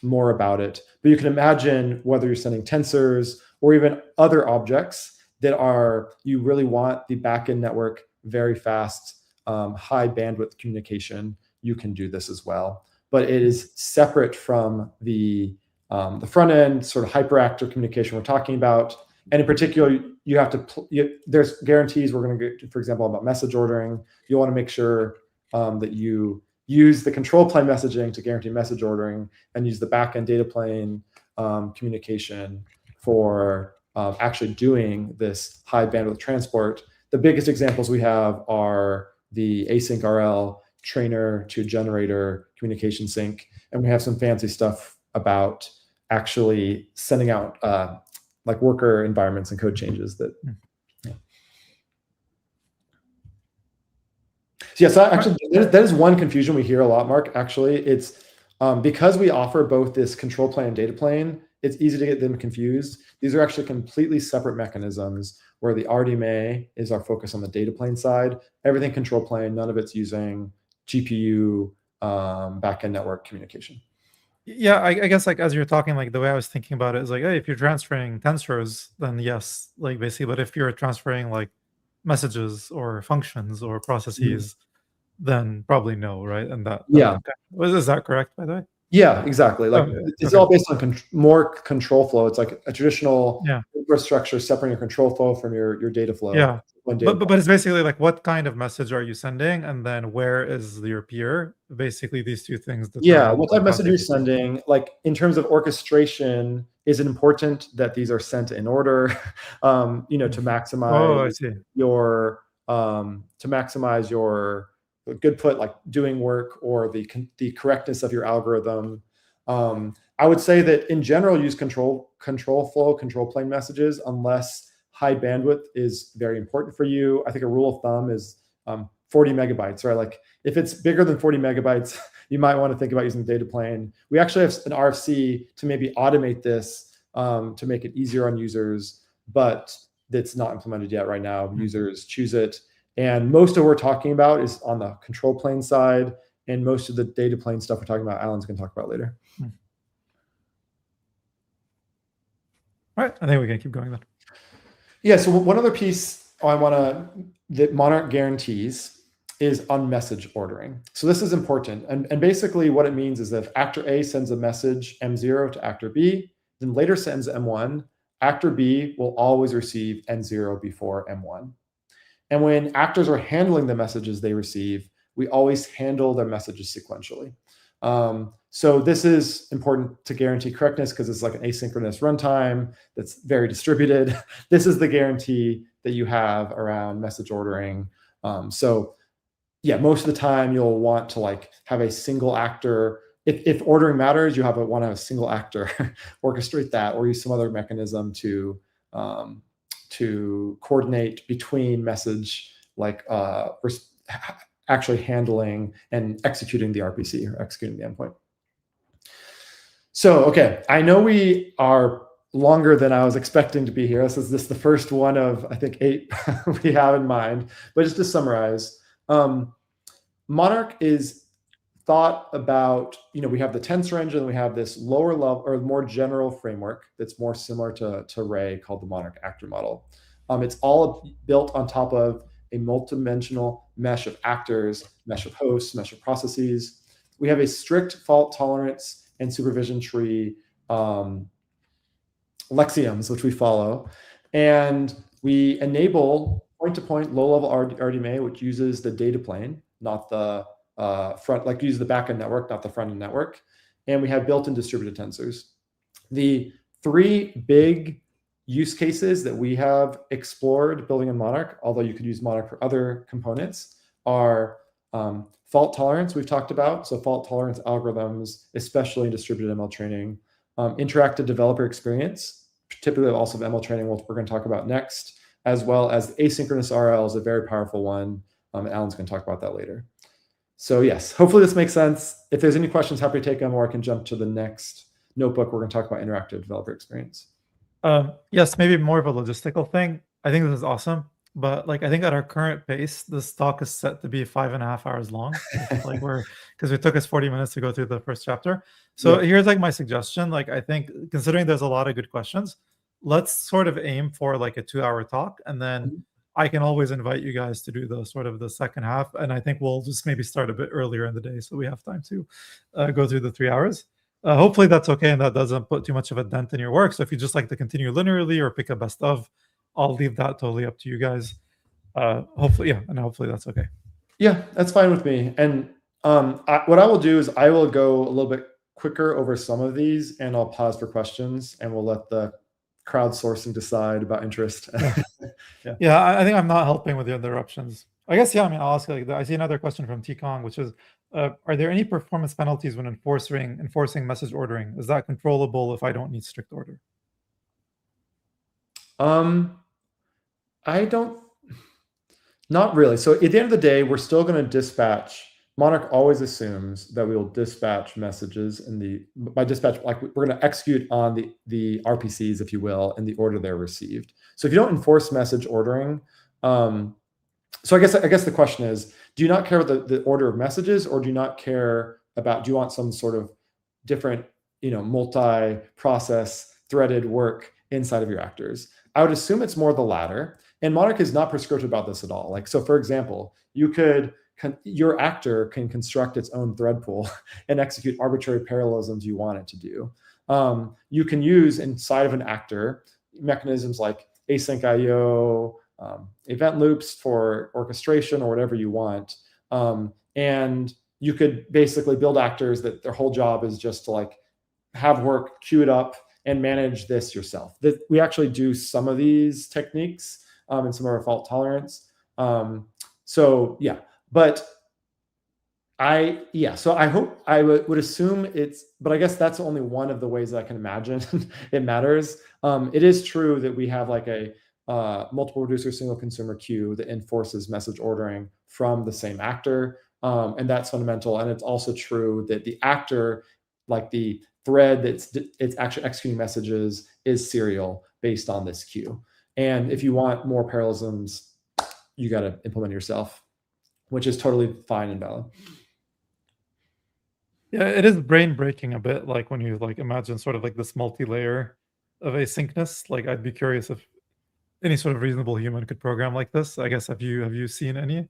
more about it. But you can imagine whether you're sending tensors or even other objects that you really want the backend network very fast, high bandwidth communication, you can do this as well. But it is separate from the front end sort of hyperactive communication we're talking about. And in particular, you have to, there's guarantees we're going to get, for example, about message ordering. You want to make sure that you use the control plane messaging to guarantee message ordering and use the backend data plane communication for actually doing this high bandwidth transport. The biggest examples we have are the async RL trainer to generator communication sync. And we have some fancy stuff about actually sending out like worker environments and code changes that. So yes, actually, that is one confusion we hear a lot, Mark. Actually, it's because we offer both this control plane and data plane, it's easy to get them confused. These are actually completely separate mechanisms where the RDMA is our focus on the data plane side. Everything control plane, none of it's using GPU backend network communication. Yeah, I guess like as you're talking, like the way I was thinking about it is like, hey, if you're transferring tensors, then yes, like basically. But if you're transferring like messages or functions or processes, then probably no, right? And that Yeah. is that correct, by the way? Yeah, exactly. Like Oh, it's okay. all based on more control flow. It's like a traditional Yeah. infrastructure separating your control flow from your data flow. Yeah. One data But it's basically like what kind of message are you sending, and then where is your peer? Basically, these two things Yeah, determine what type like of how message safe you're it is. sending, like in terms of orchestration, is it important that these are sent in order, to Oh, I maximize see. your good put, like doing work or the correctness of your algorithm. I would say that in general, use control flow, control plane messages unless high bandwidth is very important for you. I think a rule of thumb is 40 megabytes, right? Like if it's bigger than 40 megabytes, you might want to think about using the data plane. We actually have an RFC to maybe automate this to make it easier on users, but it's not implemented yet right now. Users choose it. And most of what we're talking about is on the control plane side. And most of the data plane stuff we're talking about, Alan's going to talk about later. All right, I think we can keep going then. Yeah, so one other piece that Monarch guarantees is on message ordering. So this is important. And basically what it means is that if actor A sends a message M0 to actor B, then later sends M1, actor B will always receive N0 before M1. And when actors are handling the messages they receive, we always handle their messages sequentially. So this is important to guarantee correctness because it's like an asynchronous runtime that's very distributed. This is the guarantee that you have around message ordering. So yeah, most of the time you'll want to like have a single actor. If ordering matters, you want to have a single actor orchestrate that, or use some other mechanism to coordinate between message, like actually handling and executing the RPC or executing the endpoint. So, okay, I know we are longer than I was expecting to be here. This is the first one of, I think, 8 we have in mind. But just to summarize, Monarch is thought about, we have the Tensor engine, we have this lower level or more general framework that's more similar to Ray called the Monarch actor model. It's all built on top of a multidimensional mesh of actors, mesh of hosts, mesh of processes. We have a strict fault tolerance and supervision tree lexioms, which we follow. And we enable point-to-point low-level RDMA, which uses the data plane, not the uses the backend network, not the front-end network. And we have built-in distributed tensors. The 3 big use cases that we have explored building in Monarch, although you could use Monarch for other components, are fault tolerance we've talked about. So fault tolerance algorithms, especially in distributed ML training, interactive developer experience, typically also ML training, we're going to talk about next, as well as asynchronous RL is a very powerful one. Alan's going to talk about that later. So yes, hopefully this makes sense. If there's any questions, happy to take them, or I can jump to the next notebook. We're going to talk about interactive developer experience. Yes, maybe more of a logistical thing. I think this is awesome, but like I think at our current pace, this talk is set to be 5.5 hours long. Like because it took us 40 minutes to go through the first chapter. So here's like my suggestion. Like I think considering there's a lot of good questions, let's sort of aim for like a 2-hour talk, and then I can always invite you guys to do the sort of the second half. And I think we'll just maybe start a bit earlier in the day so we have time to go through the 3 hours. Hopefully that's okay and that doesn't put too much of a dent in your work. So if you just like to continue linearly or pick a best of, I'll leave that totally up to you guys. Hopefully that's okay. Yeah, that's fine with me. And what I will do is I will go a little bit quicker over some of these, and I'll pause for questions, and we'll let the crowdsourcing decide about interest. Yeah, I think I'm not helping with the interruptions. I guess, yeah, I mean, I'll ask like I see another question from T-Kong, which is, are there any performance penalties when enforcing message ordering? Is that controllable if I don't need strict order? Not really. So at the end of the day, we're still going to dispatch. Monarch always assumes that we will dispatch messages by dispatch, like we're going to execute on the RPCs, if you will, in the order they're received. So if you don't enforce message ordering, so I guess the question is, do you not care about the order of messages, or do you not care about, do you want some sort of different multi-process threaded work inside of your actors. I would assume it's more the latter. And Monarch is not prescriptive about this at all. Like, so for example, your actor can construct its own thread pool and execute arbitrary parallelisms you want it to do. You can use inside of an actor mechanisms like async IO, event loops for orchestration or whatever you want. And you could basically build actors that their whole job is just to like have work, queue it up, and manage this yourself. We actually do some of these techniques in some of our fault tolerance. So yeah, but so I hope I would assume but I guess that's only one of the ways that I can imagine it matters. It is true that we have like a multiple reducer single consumer queue that enforces message ordering from the same actor. And that's fundamental. And it's also true that the actor, like the thread it's actually executing messages, is serial based on this queue. And if you want more parallelisms, you got to implement it yourself, which is totally fine and valid. Yeah, it is brain breaking a bit, like when you like imagine sort of like this multi-layer of asyncness. Like I'd be curious if any sort of reasonable human could program like this. I guess have you seen any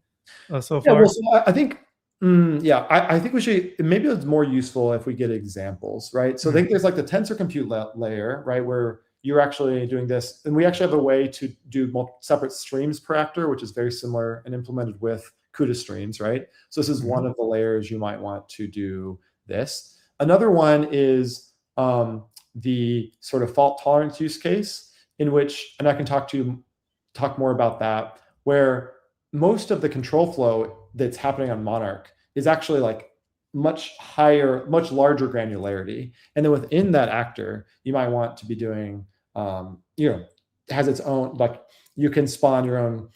so far? Yeah, well, so I think I think we should, maybe it's more useful if we get examples, right? So I think there's like the tensor compute layer, right, where you're actually doing this, and we actually have a way to do separate streams per actor, which is very similar and implemented with CUDA streams, right? So this is one of the layers you might want to do this. Another one is the sort of fault tolerance use case, in which, and I can talk more about that, where most of the control flow that's happening on Monarch is actually like much higher, much larger granularity. And then within that actor, you might want to be doing, has its own, like you can spawn your own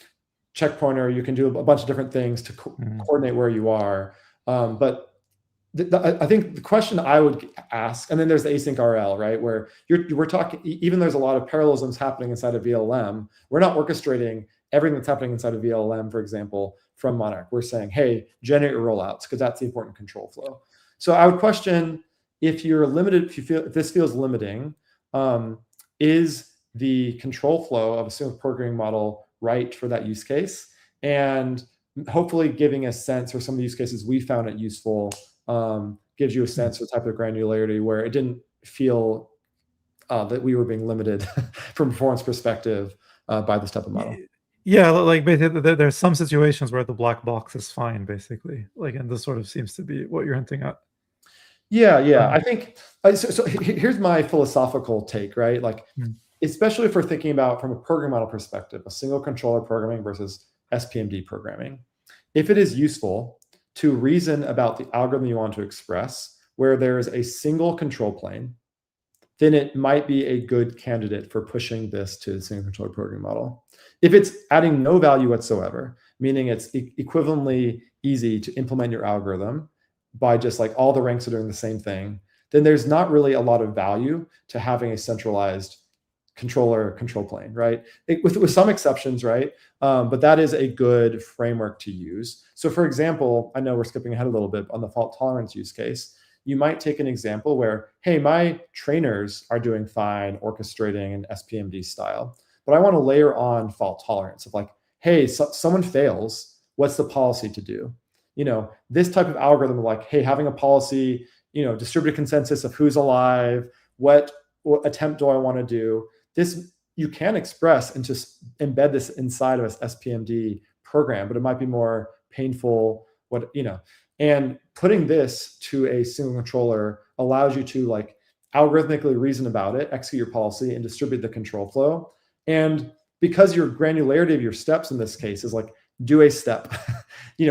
checkpointer, you can do a bunch of different things to coordinate where you are. But I think the question I would ask, and then there's the async RL, right, where we're talking, even there's a lot of parallelisms happening inside of VLM, we're not orchestrating everything that's happening inside of VLM, for example, from Monarch. We're saying, hey, generate your rollouts, because that's the important control flow. So I would question, if you're limited, if this feels limiting, is the control flow of a single programming model right for that use case? And hopefully giving a sense, or some of the use cases we found it useful, gives you a sense of the type of granularity where it didn't feel that we were being limited from a performance perspective by this type of model. Yeah, like basically there's some situations where the black box is fine, basically. Like, and this sort of seems to be what you're hinting at. Yeah. I think, so here's my philosophical take, right? Like, especially if we're thinking about from a programming model perspective, a single controller programming versus SPMD programming. If it is useful to reason about the algorithm you want to express, where there is a single control plane, then it might be a good candidate for pushing this to the single controller programming model. If it's adding no value whatsoever, meaning it's equivalently easy to implement your algorithm by just like all the ranks are doing the same thing, then there's not really a lot of value to having a centralized controller control plane, right? With some exceptions, right? But that is a good framework to use. So for example, I know we're skipping ahead a little bit on the fault tolerance use case. You might take an example where, hey, my trainers are doing fine orchestrating in SPMD style, but I want to layer on fault tolerance of like, hey, someone fails, what's the policy to do? This type of algorithm of like, hey, having a policy, distributed consensus of who's alive, what attempt do I want to do? This you can express and just embed this inside of an SPMD program, but it might be more painful, and putting this to a single controller allows you to like algorithmically reason about it, execute your policy, and distribute the control flow. And because your granularity of your steps in this case is like, do a step,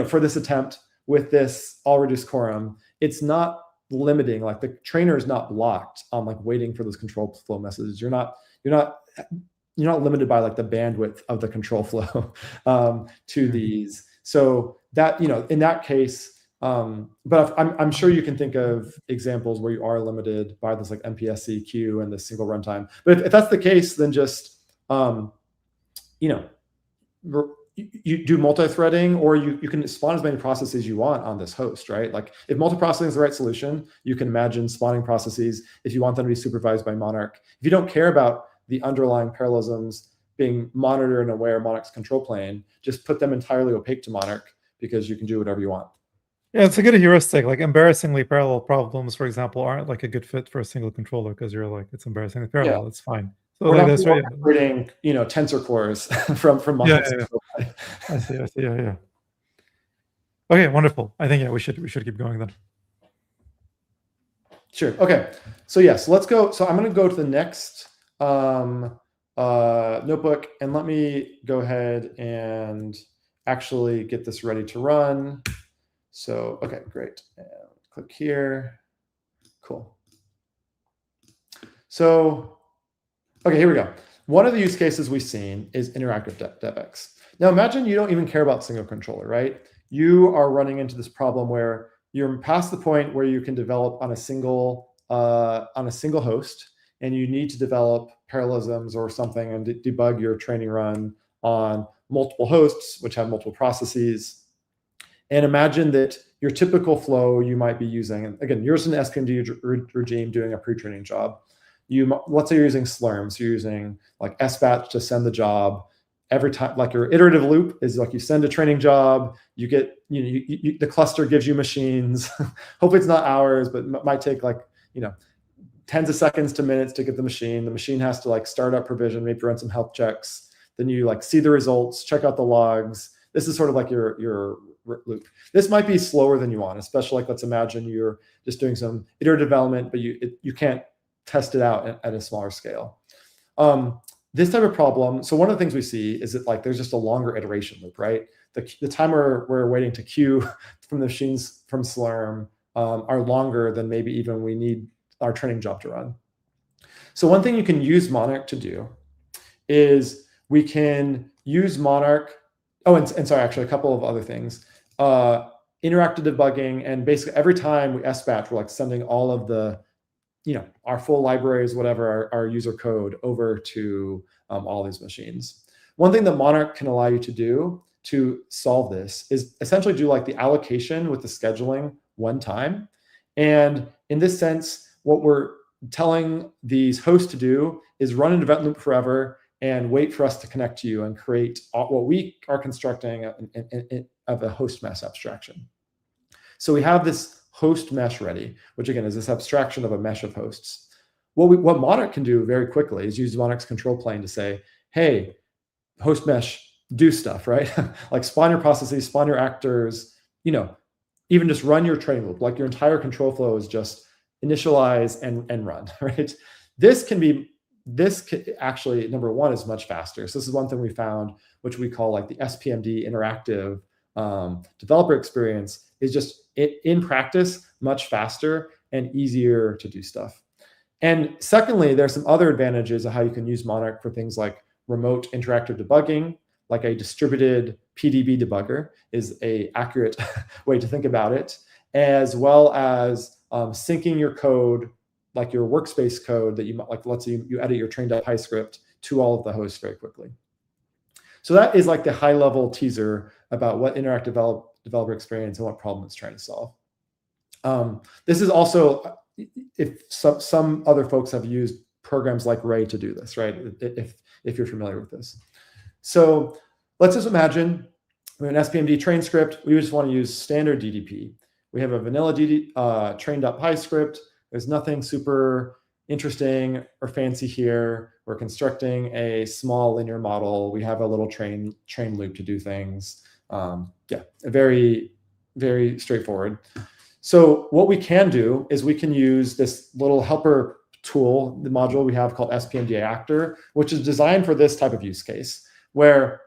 for this attempt with this all reduced quorum, it's not limiting, like the trainer is not blocked on like waiting for those control flow messages. You're not limited by like the bandwidth of the control flow to these. So that, in that case, but I'm sure you can think of examples where you are limited by this like MPSC queue and the single runtime. But if that's the case, then just, you do multi-threading, or you can spawn as many processes you want on this host, right? Like if multiprocessing is the right solution, you can imagine spawning processes if you want them to be supervised by Monarch. If you don't care about the underlying parallelisms being monitored and aware of Monarch's control plane, just put them entirely opaque to Monarch, because you can do whatever you want. Yeah, it's a good heuristic. Like embarrassingly parallel problems, for example, aren't like a good fit for a single controller, because you're like, it's embarrassingly parallel. Yeah. It's fine. So We're like not that's right. creating, Tensor cores from Yeah, Monarch's yeah, control plane. I see. Yeah. Okay, wonderful. I think we should keep going then. Sure. Okay. So yes, let's go. So I'm going to go to the next notebook, and let me go ahead and actually get this ready to run. So, okay, great. And click here. Cool. So, okay, here we go. One of the use cases we've seen is interactive DevX. Now imagine you don't even care about single controller, right? You are running into this problem where you're past the point where you can develop on a single host, and you need to develop parallelisms or something and debug your training run on multiple hosts, which have multiple processes. And imagine that your typical flow you might be using, and again, yours is an SPMD regime doing a pre-training job. Let's say you're using Slurm, so you're using like SBatch to send the job. Every time, like your iterative loop is like you send a training job, you get, the cluster gives you machines. Hopefully it's not hours, but it might take like, tens of seconds to minutes to get the machine. The machine has to like start up provision, maybe run some health checks. Then you like see the results, check out the logs. This is sort of like your loop. This might be slower than you want, especially like, let's imagine you're just doing some iterative development, but you can't test it out at a smaller scale. This type of problem, so one of the things we see is that like there's just a longer iteration loop, right? The time we're waiting to queue from the machines from Slurm are longer than maybe even we need our training job to run. So one thing you can use Monarch to do is we can use Monarch. Oh, and sorry, actually a couple of other things. Interactive debugging, and basically every time we SBatch, we're like sending all of the, our full libraries, whatever, our user code over to all these machines. One thing that Monarch can allow you to do to solve this is essentially do like the allocation with the scheduling one time. And in this sense, what we're telling these hosts to do is run an event loop forever and wait for us to connect to you and create what we are constructing of a host mesh abstraction. So we have this host mesh ready, which again is this abstraction of a mesh of hosts. What Monarch can do very quickly is use Monarch's control plane to say, hey, host mesh, do stuff, right? Like spawn your processes, spawn your actors, even just run your training loop. Like your entire control flow is just initialize and run, right? This actually, number one, is much faster. So this is one thing we found, which we call like the SPMD interactive developer experience, is just in practice much faster and easier to do stuff. And secondly, there's some other advantages of how you can use Monarch for things like remote interactive debugging, like a distributed PDB debugger is a accurate way to think about it, as well as syncing your code, like your workspace code that you like, let's say you edit your trained.py script to all of the hosts very quickly. So that is like the high level teaser about what interactive developer experience and what problem it's trying to solve. This is also, if some other folks have used programs like Ray to do this, right? If you're familiar with this. So let's just imagine we have an SPMD train script. We just want to use standard DDP. We have a vanilla train.py script. There's nothing super interesting or fancy here. We're constructing a small linear model. We have a little train loop to do things. Yeah, very, very straightforward. So what we can do is we can use this little helper tool, the module we have called SPMD Actor, which is designed for this type of use case, where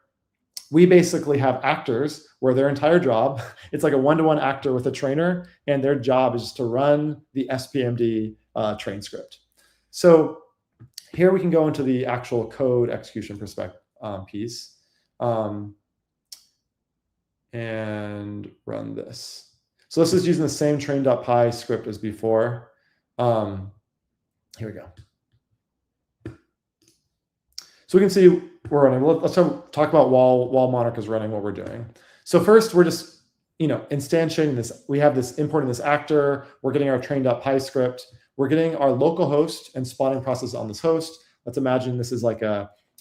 we basically have actors where their entire job, it's like a one-to-one actor with a trainer, and their job is to run the SPMD train script. So here we can go into the actual code execution perspective piece and run this. So this is using the same train.py script as before. Here we go. So we can see we're running. Let's talk about while Monarch is running, what we're doing. So first, we're just instantiating this. We have this importing this actor. We're getting our trained.py script. We're getting our local host and spawning process on this host. Let's imagine this is like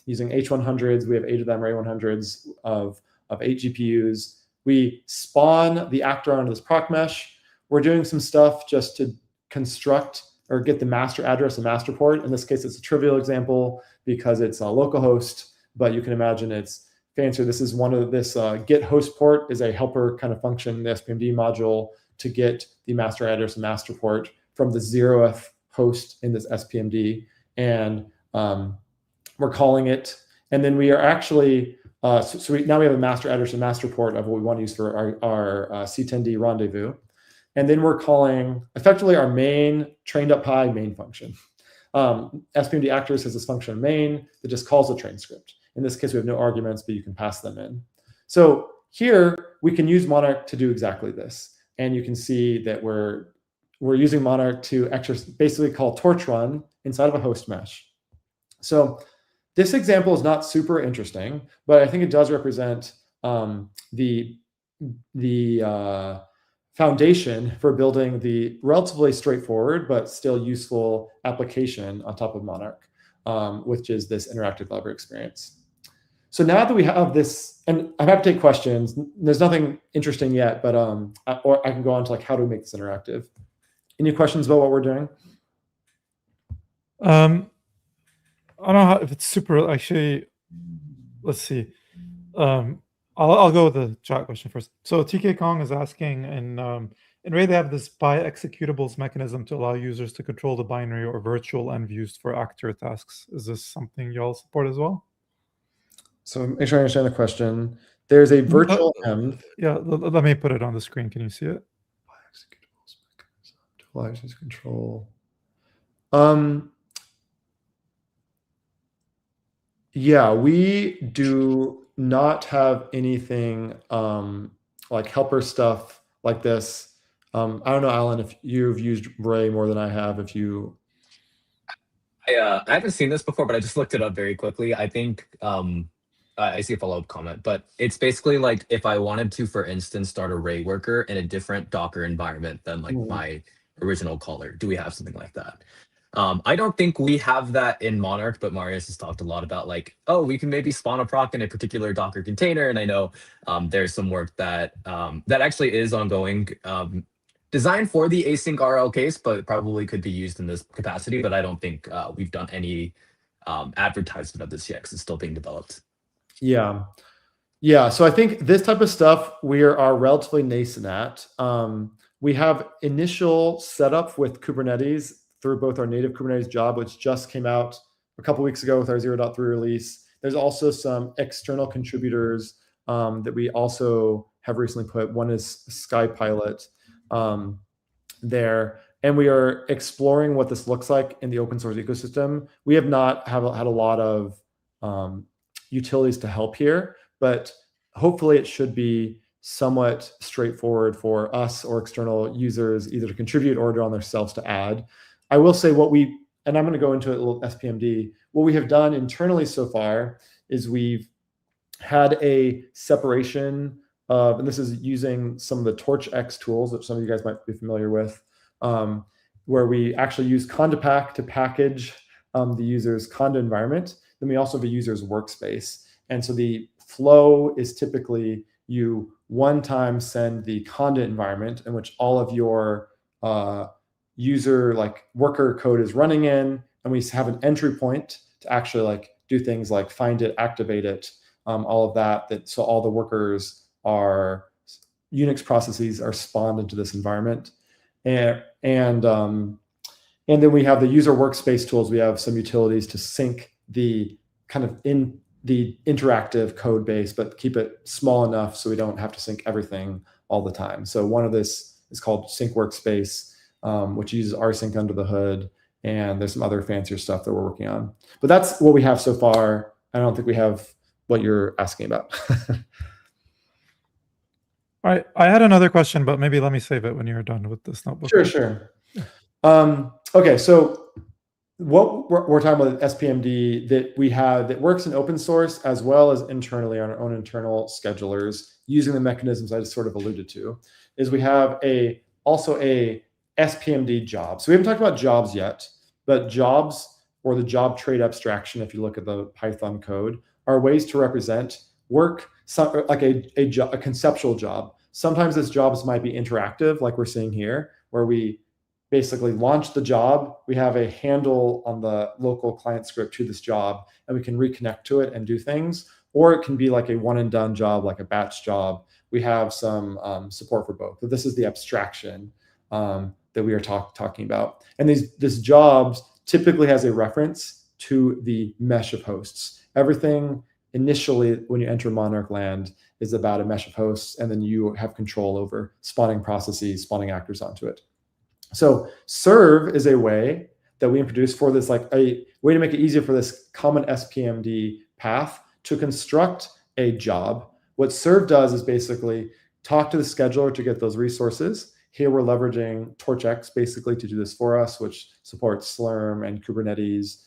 using H100s. We have 8 of them, or A100s of 8 GPUs. We spawn the actor onto this proc mesh. We're doing some stuff just to construct or get the master address and master port. In this case, it's a trivial example because it's a localhost, but you can imagine it's fancier. This is one of this get host port is a helper kind of function in the SPMD module to get the master address and master port from the 0th host in this SPMD. And we're calling it. And then we are actually, now we have a master address and master port of what we want to use for our C10D rendezvous. And then we're calling effectively our main train.py main function. SPMD actors has this function main that just calls the train script. In this case, we have no arguments, but you can pass them in. So here we can use Monarch to do exactly this. And you can see that we're using Monarch to basically call torch run inside of a host mesh. So this example is not super interesting, but I think it does represent the foundation for building the relatively straightforward but still useful application on top of Monarch, which is this interactive library experience. So now that we have this, and I'm happy to take questions. There's nothing interesting yet, but or I can go on to like how do we make this interactive. Any questions about what we're doing? I don't know if it's super. Actually, let's see. I'll go with the chat question first. So TK Kong is asking, in Ray they have this by executables mechanism to allow users to control the binary or virtual env used for actor tasks. Is this something y'all support as well? So make sure I understand the question. There's a virtual env. Yeah, let me put it on the screen. Can you see it? By executables mechanism to allow users to control. Yeah, we do not have anything like helper stuff like this. I don't know, Alan, if you've used Ray more than I have. If you, I haven't seen this before, but I just looked it up very quickly. I think I see a follow-up comment, but it's basically like if I wanted to, for instance, start a Ray worker in a different Docker environment than like my original caller. Do we have something like that? I don't think we have that in Monarch, but Marius has talked a lot about like, oh, we can maybe spawn a proc in a particular Docker container. And I know there's some work that that actually is ongoing, designed for the async RL case, but probably could be used in this capacity. But I don't think we've done any advertisement of this yet because it's still being developed. Yeah. So I think this type of stuff we are relatively nascent at. We have initial setup with Kubernetes through both our native Kubernetes job, which just came out a couple weeks ago with our 0.3 release. There's also some external contributors that we also have recently put. One is SkyPilot there. And we are exploring what this looks like in the open source ecosystem. We have not had a lot of utilities to help here, but hopefully it should be somewhat straightforward for us or external users either to contribute or on themselves to add. I will say and I'm going to go into a little SPMD, what we have done internally so far is we've had a separation of, and this is using some of the TorchX tools that some of you guys might be familiar with, where we actually use Conda to package the user's Conda environment. Then we also have a user's workspace. And so the flow is typically you one time send the Conda environment in which all of your user like worker code is running in, and we have an entry point to actually like do things like find it, activate it, all of that. So all the workers are Unix processes are spawned into this environment, and then we have the user workspace tools. We have some utilities to sync the kind of in the interactive code base, but keep it small enough so we don't have to sync everything all the time. So one of this is called Sync Workspace, which uses rsync under the hood, and there's some other fancier stuff that we're working on. But that's what we have so far. I don't think we have what you're asking about. All right, I had another question, but maybe let me save it when you're done with this notebook. Sure. Okay, so what we're talking about SPMD that we have that works in open source as well as internally on our own internal schedulers using the mechanisms I just sort of alluded to, is we have also a SPMD job. So we haven't talked about jobs yet, but jobs, or the job trait abstraction, if you look at the Python code, are ways to represent work, like a conceptual job. Sometimes this jobs might be interactive, like we're seeing here, where we basically launch the job. We have a handle on the local client script to this job, and we can reconnect to it and do things. Or it can be like a one and done job, like a batch job. We have some support for both. But this is the abstraction that we are talking about. And this jobs typically has a reference to the mesh of hosts. Everything initially when you enter Monarch land is about a mesh of hosts, and then you have control over spawning processes, spawning actors onto it. So serve is a way that we introduced for this, like a way to make it easier for this common SPMD path to construct a job. What serve does is basically talk to the scheduler to get those resources. Here we're leveraging TorchX basically to do this for us, which supports Slurm and Kubernetes.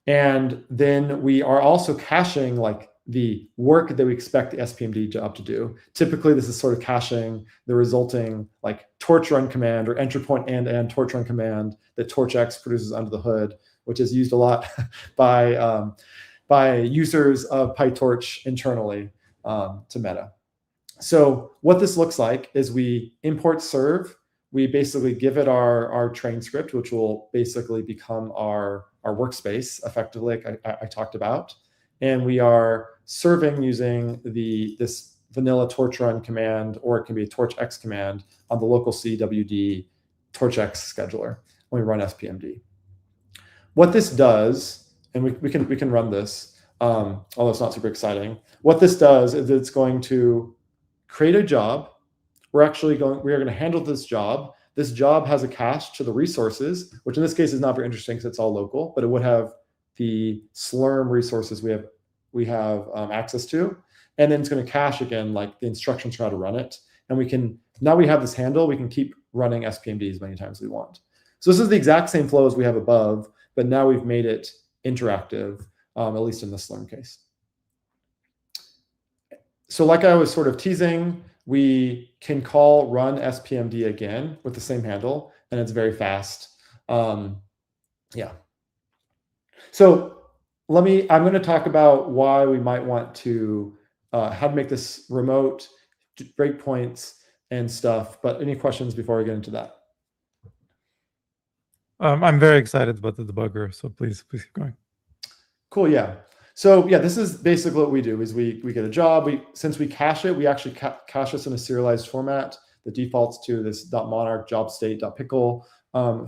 And then we are also caching like the work that we expect the SPMD job to do. Typically, this is sort of caching the resulting like torch run command or entry point and torch run command that TorchX produces under the hood, which is used a lot by users of PyTorch internally to Meta. So what this looks like is we import serve. We basically give it our train script, which will basically become our workspace effectively, like I talked about. And we are serving using this vanilla torch run command, or it can be a torchx command on the local CWD torchx scheduler when we run SPMD. What this does, and we can run this, although it's not super exciting. What this does is it's going to create a job. We are going to handle this job. This job has a cache to the resources, which in this case is not very interesting because it's all local, but it would have the Slurm resources we have access to, and then it's going to cache again, like the instructions for how to run it. And now we have this handle, we can keep running SPMD as many times as we want. So this is the exact same flow as we have above, but now we've made it interactive, at least in the Slurm case. So like I was sort of teasing, we can call run SPMD again with the same handle, and it's very fast. So I'm going to talk about why we might want to, how to make this remote, breakpoints and stuff. But any questions before we get into that? I'm very excited about the debugger, so please keep going. Cool, yeah. So yeah, this is basically what we do is we get a job. Since we cache it, we actually cache this in a serialized format that defaults to this .monarch job state.pickle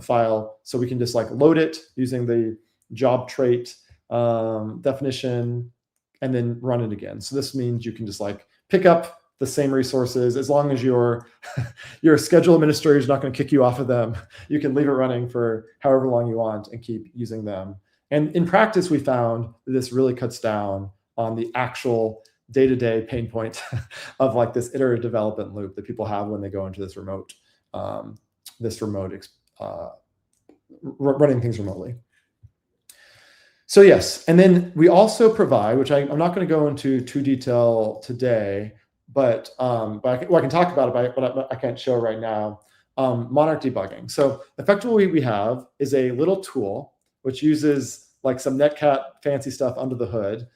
file. So we can just like load it using the job trait definition and then run it again. So this means you can just like pick up the same resources as long as your schedule administrator is not going to kick you off of them. You can leave it running for however long you want and keep using them. And in practice, we found that this really cuts down on the actual day-to-day pain point of like this iterative development loop that people have when they go into this remote, running things remotely. So yes, and then we also provide, which I'm not going to go into too detail today, but I can talk about it, but I can't show right now. Monarch debugging. So effectively, we have is a little tool which uses like some Netcat fancy stuff under the hood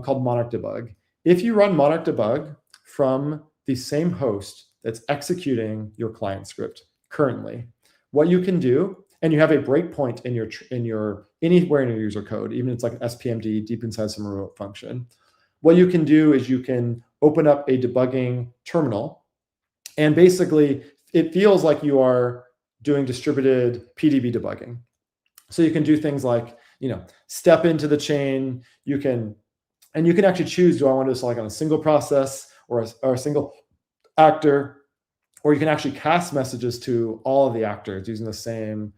called Monarch debug. If you run Monarch debug from the same host that's executing your client script currently, what you can do, and you have a breakpoint anywhere in your user code, even if it's like SPMD deep inside some remote function. What you can do is you can open up a debugging terminal, and basically it feels like you are doing distributed PDB debugging. So you can do things like, step into the chain. You can actually choose, do I want to select on a single process or a single actor, or you can actually cast messages to all of the actors using the same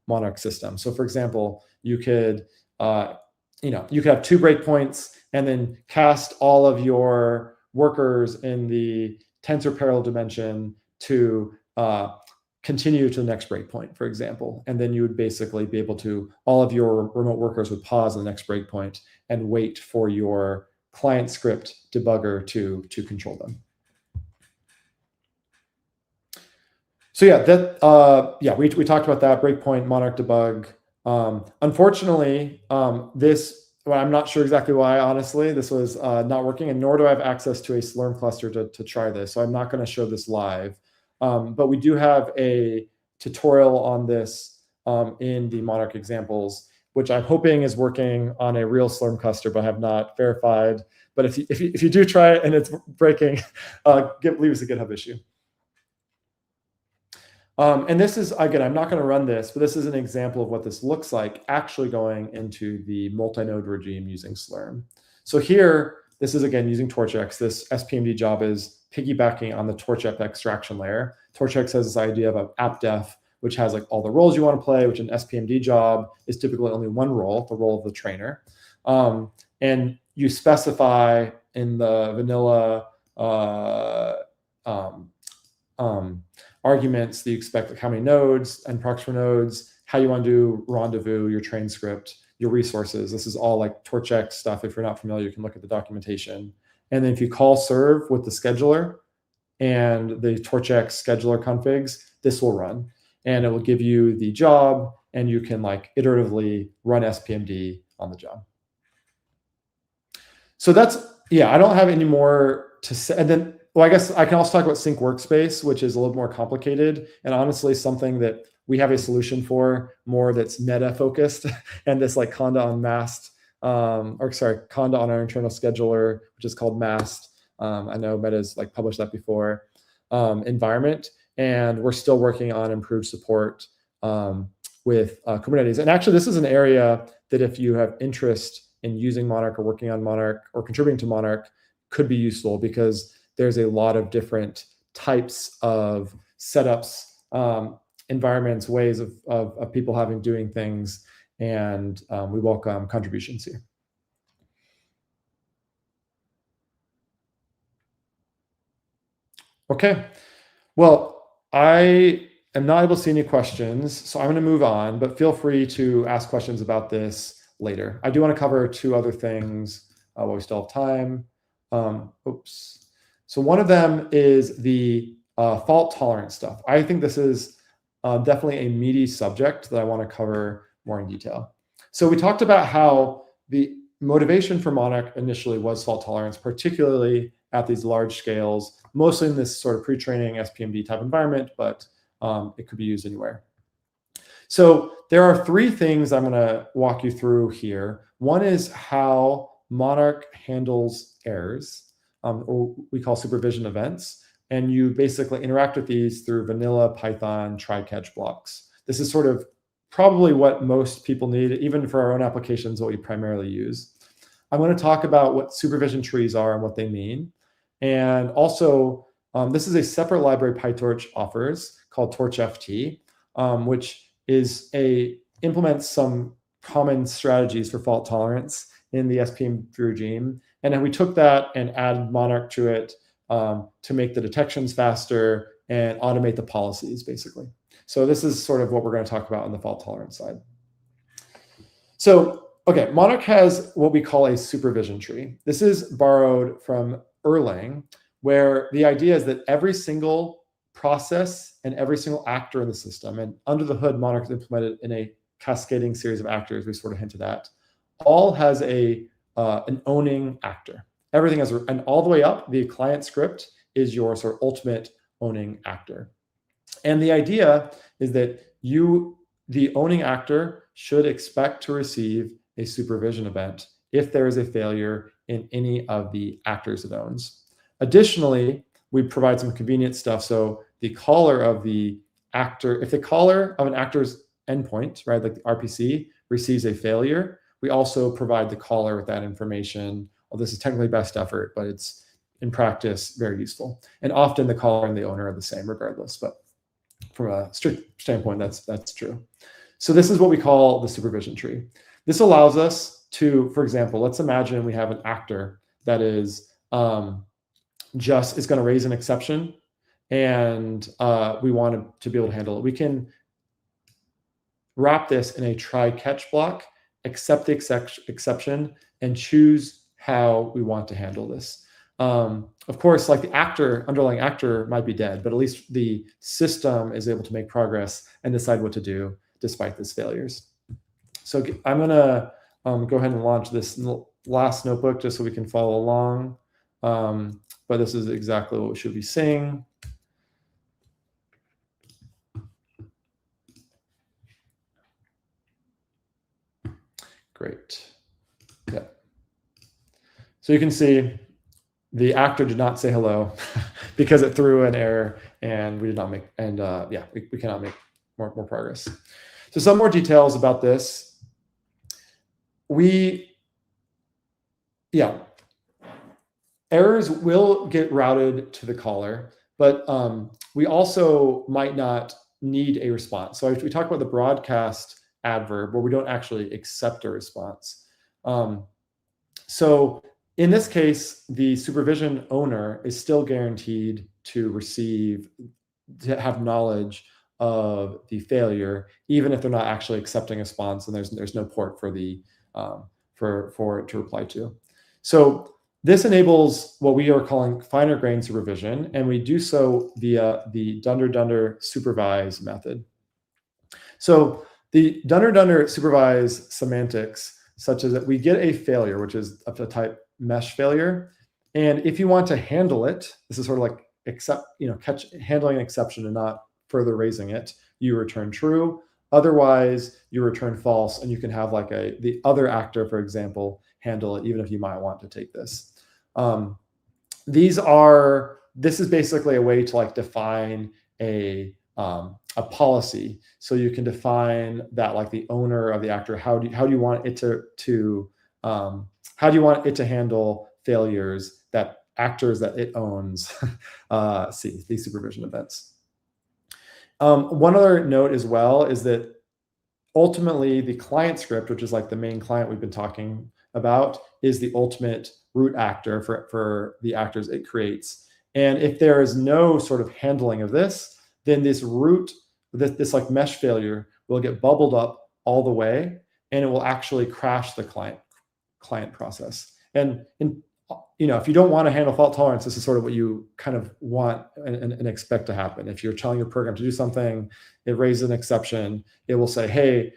Monarch system. So for example, you could have 2 breakpoints and then cast all of your workers in the tensor parallel dimension to continue to the next breakpoint, for example. And then you would basically be able to, all of your remote workers would pause on the next breakpoint and wait for your client script debugger to control them. So yeah, we talked about that, breakpoint, Monarch debug. Unfortunately, well, I'm not sure exactly why, honestly, this was not working, and nor do I have access to a Slurm cluster to try this. So I'm not going to show this live. But we do have a tutorial on this in the Monarch examples, which I'm hoping is working on a real Slurm cluster, but I have not verified. But if you do try it and it's breaking, leave us a GitHub issue. And this is, again, I'm not going to run this, but this is an example of what this looks like actually going into the multi-node regime using Slurm. So here, this is, again, using TorchX. This SPMD job is piggybacking on the TorchX abstraction layer. TorchX has this idea of an app-def, which has like all the roles you want to play, which an SPMD job is typically only one role, the role of the trainer. And you specify in the vanilla arguments that you expect, like how many nodes and procs for nodes, how you want to do rendezvous, your train script, your resources. This is all like TorchX stuff. If you're not familiar, you can look at the documentation. And then if you call serve with the scheduler and the TorchX scheduler configs, this will run. And it will give you the job, and you can like iteratively run SPMD on the job. So that's, yeah, I don't have any more to say. And then, well, I guess I can also talk about Sync Workspace, which is a little more complicated, and honestly something that we have a solution for more that's meta focused and this like conda on mast, conda on our internal scheduler, which is called mast. I know Meta's like published that before, environment, and we're still working on improved support with Kubernetes. And actually, this is an area that if you have interest in using Monarch or working on Monarch or contributing to Monarch, could be useful, because there's a lot of different types of setups, environments, ways of people doing things, and we welcome contributions here. Okay, well, I am not able to see any questions, so I'm going to move on, but feel free to ask questions about this later. I do want to cover two other things while we still have time. Oops. So one of them is the fault tolerance stuff. I think this is definitely a meaty subject that I want to cover more in detail. So we talked about how the motivation for Monarch initially was fault tolerance, particularly at these large scales, mostly in this sort of pre-training SPMD type environment, but it could be used anywhere. So there are three things I'm going to walk you through here. One is how Monarch handles errors, or we call supervision events. And you basically interact with these through vanilla Python try-catch blocks. This is sort of probably what most people need, even for our own applications, what we primarily use. I'm going to talk about what supervision trees are and what they mean. And also, this is a separate library PyTorch offers called TorchFT, which is implements some common strategies for fault tolerance in the SPMD regime. And then we took that and added Monarch to it to make the detections faster and automate the policies, basically. So this is sort of what we're going to talk about on the fault tolerance side. So, okay, Monarch has what we call a supervision tree. This is borrowed from Erlang, where the idea is that every single process and every single actor in the system, and under the hood, Monarch is implemented in a cascading series of actors, we sort of hinted at, all has an owning actor. Everything has, and all the way up, the client script is your sort of ultimate owning actor. And the idea is that the owning actor, should expect to receive a supervision event if there is a failure in any of the actors it owns. Additionally, we provide some convenient stuff. So the caller of the actor, if the caller of an actor's endpoint, right, like the RPC, receives a failure, we also provide the caller with that information. Well, this is technically best effort, but it's in practice very useful. And often the caller and the owner are the same regardless, but from a strict standpoint, that's true. So this is what we call the supervision tree. This allows us to, for example, let's imagine we have an actor that is is going to raise an exception, and we want to be able to handle it. We can wrap this in a try-catch block, accept the exception, and choose how we want to handle this. Of course, like the underlying actor might be dead, but at least the system is able to make progress and decide what to do despite these failures. So I'm gonna go ahead and launch this last notebook just so we can follow along. But this is exactly what we should be seeing. Great. Yeah. So you can see the actor did not say hello because it threw an error, and we did not make, and yeah, we cannot make more progress. So some more details about this. Errors will get routed to the caller, but we also might not need a response. So we talk about the broadcast adverb where we don't actually accept a response. So in this case, the supervision owner is still guaranteed to have knowledge of the failure, even if they're not actually accepting a response and there's no port for the for it to reply to. So this enables what we are calling finer grain supervision, and we do so via the dunder supervise method. So the dunder supervise semantics, such as that we get a failure, which is of the type mesh failure, and if you want to handle it, this is sort of like handling an exception and not further raising it, you return true. Otherwise, you return false, and you can have like the other actor, for example, handle it, even if you might want to take this. This is basically a way to like define a policy. So you can define that, like the owner of the actor, how do you want it how do you want it to handle failures that actors that it owns see these supervision events. One other note as well is that ultimately the client script, which is like the main client we've been talking about, is the ultimate root actor for the actors it creates. And if there is no sort of handling of this, then this like mesh failure will get bubbled up all the way, and it will actually crash the client process. And if you don't want to handle fault tolerance, this is sort of what you kind of want and expect to happen. If you're telling your program to do something, it raises an exception, it will say, hey,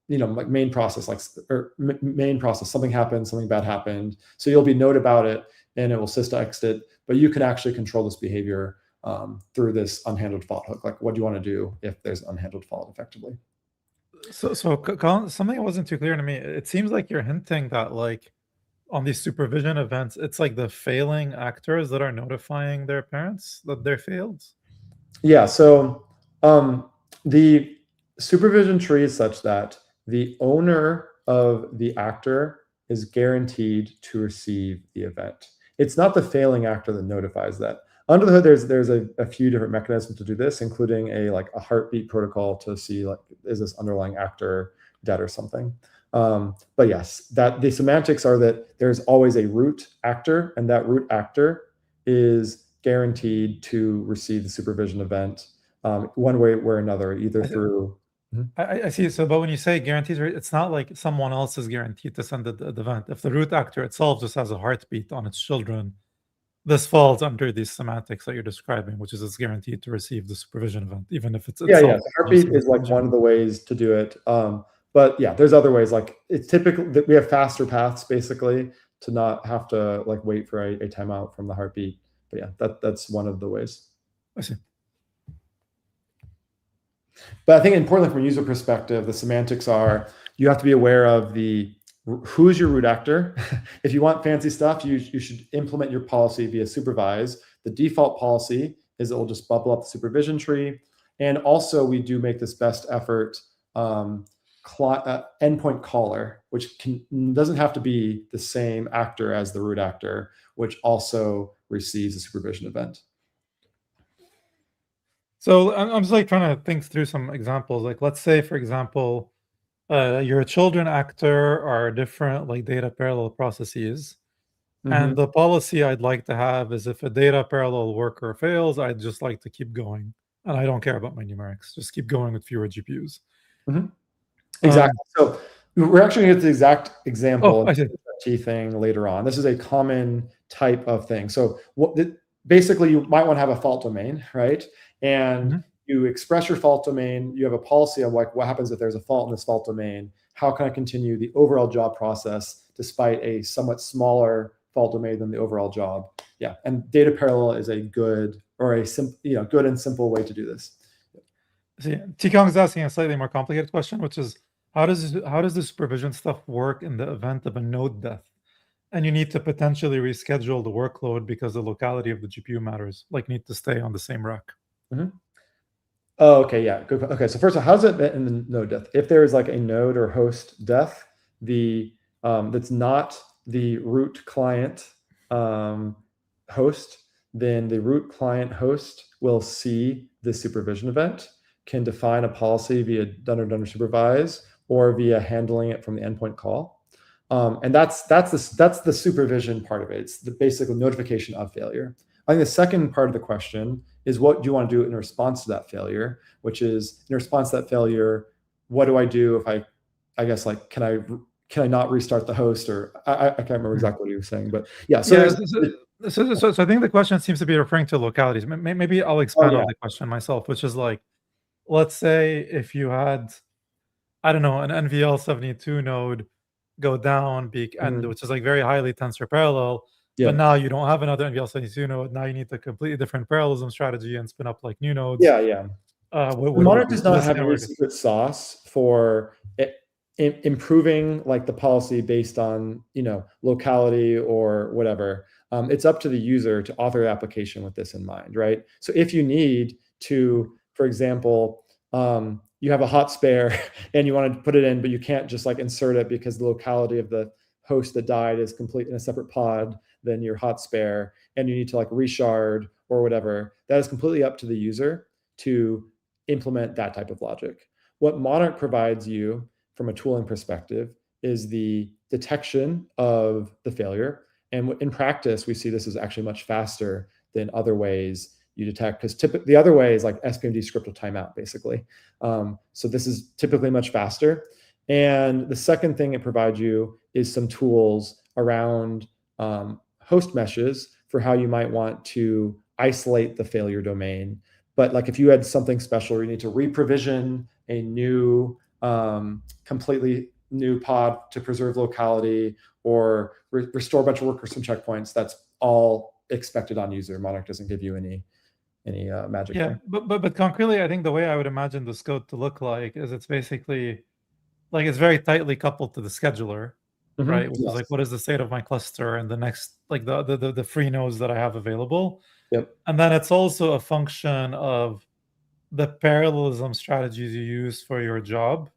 like main process, something happened, something bad happened. So you'll be note about it, and it will sys exit, but you can actually control this behavior through this unhandled fault hook. Like, what do you want to do if there's unhandled fault effectively? So Colin, something that wasn't too clear to me. It seems like you're hinting that like on these supervision events, it's like the failing actors that are notifying their parents that they're failed. Yeah. So the supervision tree is such that the owner of the actor is guaranteed to receive the event. It's not the failing actor that notifies that. Under the hood, there's a few different mechanisms to do this, including a heartbeat protocol to see like, is this underlying actor dead or something. But yes, that the semantics are that there's always a root actor, and that root actor is guaranteed to receive the supervision event one way or another, either through. I see. So, but when you say guaranteed, it's not like someone else is guaranteed to send the event. If the root actor itself just has a heartbeat on its children, this falls under these semantics that you're describing, which is it's guaranteed to receive the supervision event, even if it's itself. Yeah. The heartbeat is like one of the ways to do it. But yeah, there's other ways. Like it's typical that we have faster paths basically to not have to like wait for a timeout from the heartbeat. But yeah, that's one of the ways. I see. But I think importantly from a user perspective, the semantics are you have to be aware of who's your root actor. If you want fancy stuff, you should implement your policy via supervise. The default policy is it will just bubble up the supervision tree. And also we do make this best effort endpoint caller, which doesn't have to be the same actor as the root actor, which also receives a supervision event. So I'm just like trying to think through some examples. Like let's say, for example, your children actor are different like data parallel processes. And the policy I'd like to have is if a data parallel worker fails, I'd just like to keep going. And I don't care about my numerics. Just keep going with fewer GPUs. Exactly. So we're actually going to get the exact example I see. of the thing later on. This is a common type of thing. So basically, you might want to have a fault domain, right? And you express your fault domain. You have a policy of like what happens if there's a fault in this fault domain. How can I continue the overall job process despite a somewhat smaller fault domain than the overall job? Yeah, and data parallel is a good or a good and simple way to do this. See, Tikong is asking a slightly more complicated question, which is how does the supervision stuff work in the event of a node death, and you need to potentially reschedule the workload because the locality of the GPU matters, like need to stay on the same rack. Oh, okay, yeah, good. Okay, so first of all, how's it in the node death? If there is like a node or host death, that's not the root client host, then the root client host will see the supervision event, can define a policy via done or done or supervise, or via handling it from the endpoint call. And that's the supervision part of it. It's the basic notification of failure. I think the second part of the question is what do you want to do in response to that failure, which is in response to that failure, what do I do if I guess like, can I not restart the host, or I can't remember exactly what he was saying, but yeah. So I think the question seems to be referring to localities. Maybe I'll expand on the question myself, which is like, let's say if you had, I don't know, an NVL 72 node go down, which is like very highly tensor parallel, but now you don't have another NVL 72 node. Now you need a completely different parallelism strategy and spin up like new nodes. Monarch does not have any secret sauce for improving like the policy based on locality or whatever. It's up to the user to author the application with this in mind, right? So if you need to, for example, you have a hot spare and you want to put it in, but you can't just like insert it because the locality of the host that died is complete in a separate pod than your hot spare, and you need to like reshard or whatever. That is completely up to the user to implement that type of logic. What Monarch provides you from a tooling perspective is the detection of the failure. And in practice, we see this is actually much faster than other ways you detect, because the other way is like SPMD script will timeout, basically. So this is typically much faster. And the second thing it provides you is some tools around host meshes for how you might want to isolate the failure domain. But like if you had something special where you need to reprovision a new, completely new pod to preserve locality, or restore a bunch of workers from checkpoints, that's all expected on user. Monarch doesn't give you any magic. Yeah, but concretely, I think the way I would imagine the scope to look like is it's basically like it's very tightly coupled to the scheduler, right? Which is like, what is the state of my cluster and the next, like the free nodes that I have available. And then it's also a function of the parallelism strategies you use for your job.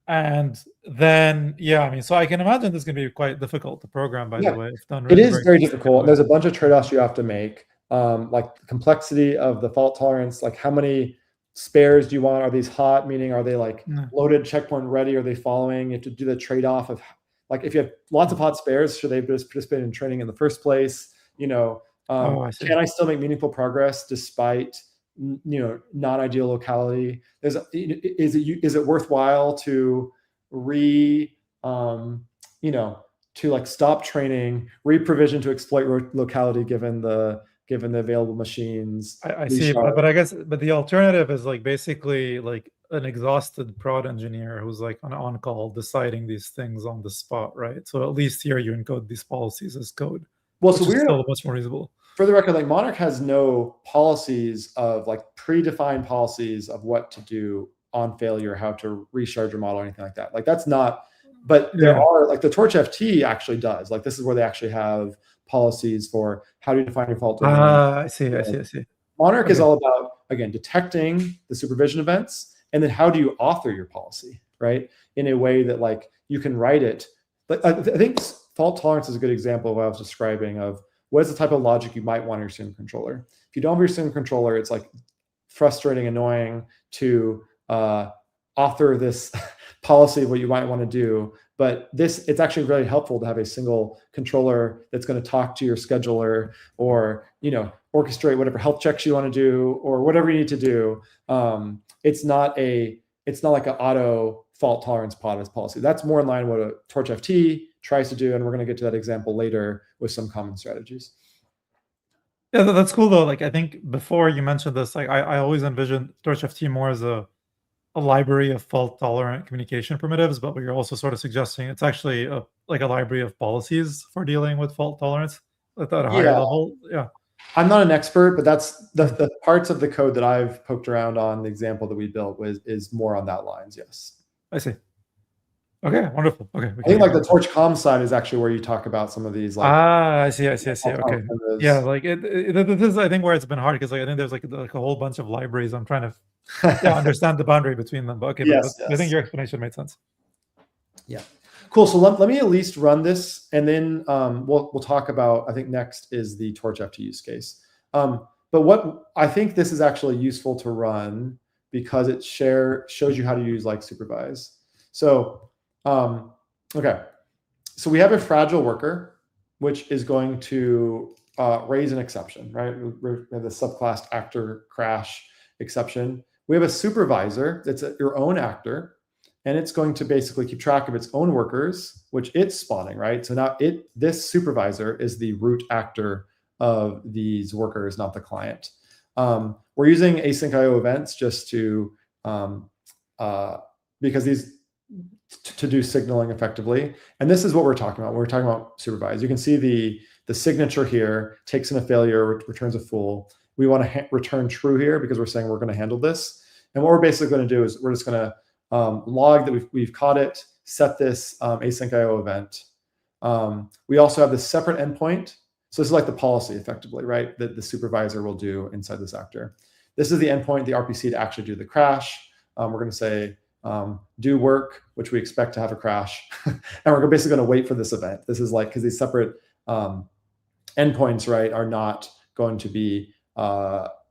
And then, I mean, so I can imagine this is going to be quite difficult to program, by the way. If done really, it is very difficult. There's a bunch of trade-offs you have to make, like the complexity of the fault tolerance, like how many spares do you want? Are these hot, meaning are they like loaded, checkpoint ready? Are they following? You have to do the trade-off of like, if you have lots of hot spares, should they just participate in training in the first place? Can I still make meaningful progress despite non-ideal locality? Is it worthwhile to to like stop training, reprovision to exploit locality given the available machines? I see, but I guess the alternative is like basically like an exhausted prod engineer who's like on call deciding these things on the spot, right? So at least here you encode these policies as code. Well, so we're still much more reasonable. For the record, like Monarch has no policies of like predefined policies of what to do on failure, how to recharge your model, or anything like that. Like that's not, but there are like the Torch FT actually does. Like this is where they actually have policies for how do you define your fault domain. I see. Monarch is all about, again, detecting the supervision events, and then how do you author your policy, right? In a way that like you can write it. Like I think fault tolerance is a good example of what I was describing of what is the type of logic you might want in your sim controller. If you don't have your sim controller, it's like frustrating, annoying to author this policy of what you might want to do. But it's actually really helpful to have a single controller that's going to talk to your scheduler, or orchestrate whatever health checks you want to do, or whatever you need to do. It's not like an auto fault tolerance policy. That's more in line with what a TorchFT tries to do, and we're going to get to that example later with some common strategies. Yeah, that's cool though. Like I think before you mentioned this, like I always envisioned TorchFT more as a library of fault tolerant communication primitives, but what you're also sort of suggesting, it's actually like a library of policies for dealing with fault tolerance at that higher level. Yeah. I'm not an expert, but that's the parts of the code that I've poked around on. The example that we built is more on that lines. Yes. I see. Okay, wonderful. Okay. I think like the TorchCom side is actually where you talk about some of these. Like, I see. Okay. Yeah, like this is I think where it's been hard, because like I think there's like a whole bunch of libraries. I'm trying to understand the boundary between them. But okay, yes. I think your explanation made sense. Yeah. Cool. So let me at least run this, and then we'll talk about, I think next is the TorchFT use case. But what I think this is actually useful to run because it shows you how to use like supervise. So okay. So we have a fragile worker, which is going to raise an exception, right? We have the subclass actor crash exception. We have a supervisor that's your own actor, and it's going to basically keep track of its own workers, which it's spawning, right? So now this supervisor is the root actor of these workers, not the client. We're using async IO events just to because these to do signaling effectively. And this is what we're talking about. We're talking about supervise. You can see the signature here takes in a failure, returns a full. We want to return true here because we're saying we're going to handle this. And what we're basically going to do is we're just going to log that we've caught it, set this async IO event. We also have this separate endpoint. So this is like the policy effectively, right? That the supervisor will do inside this actor. This is the endpoint, the RPC to actually do the crash. We're going to say do work, which we expect to have a crash. And we're basically going to wait for this event. This is like, because these separate endpoints, right, are not going to be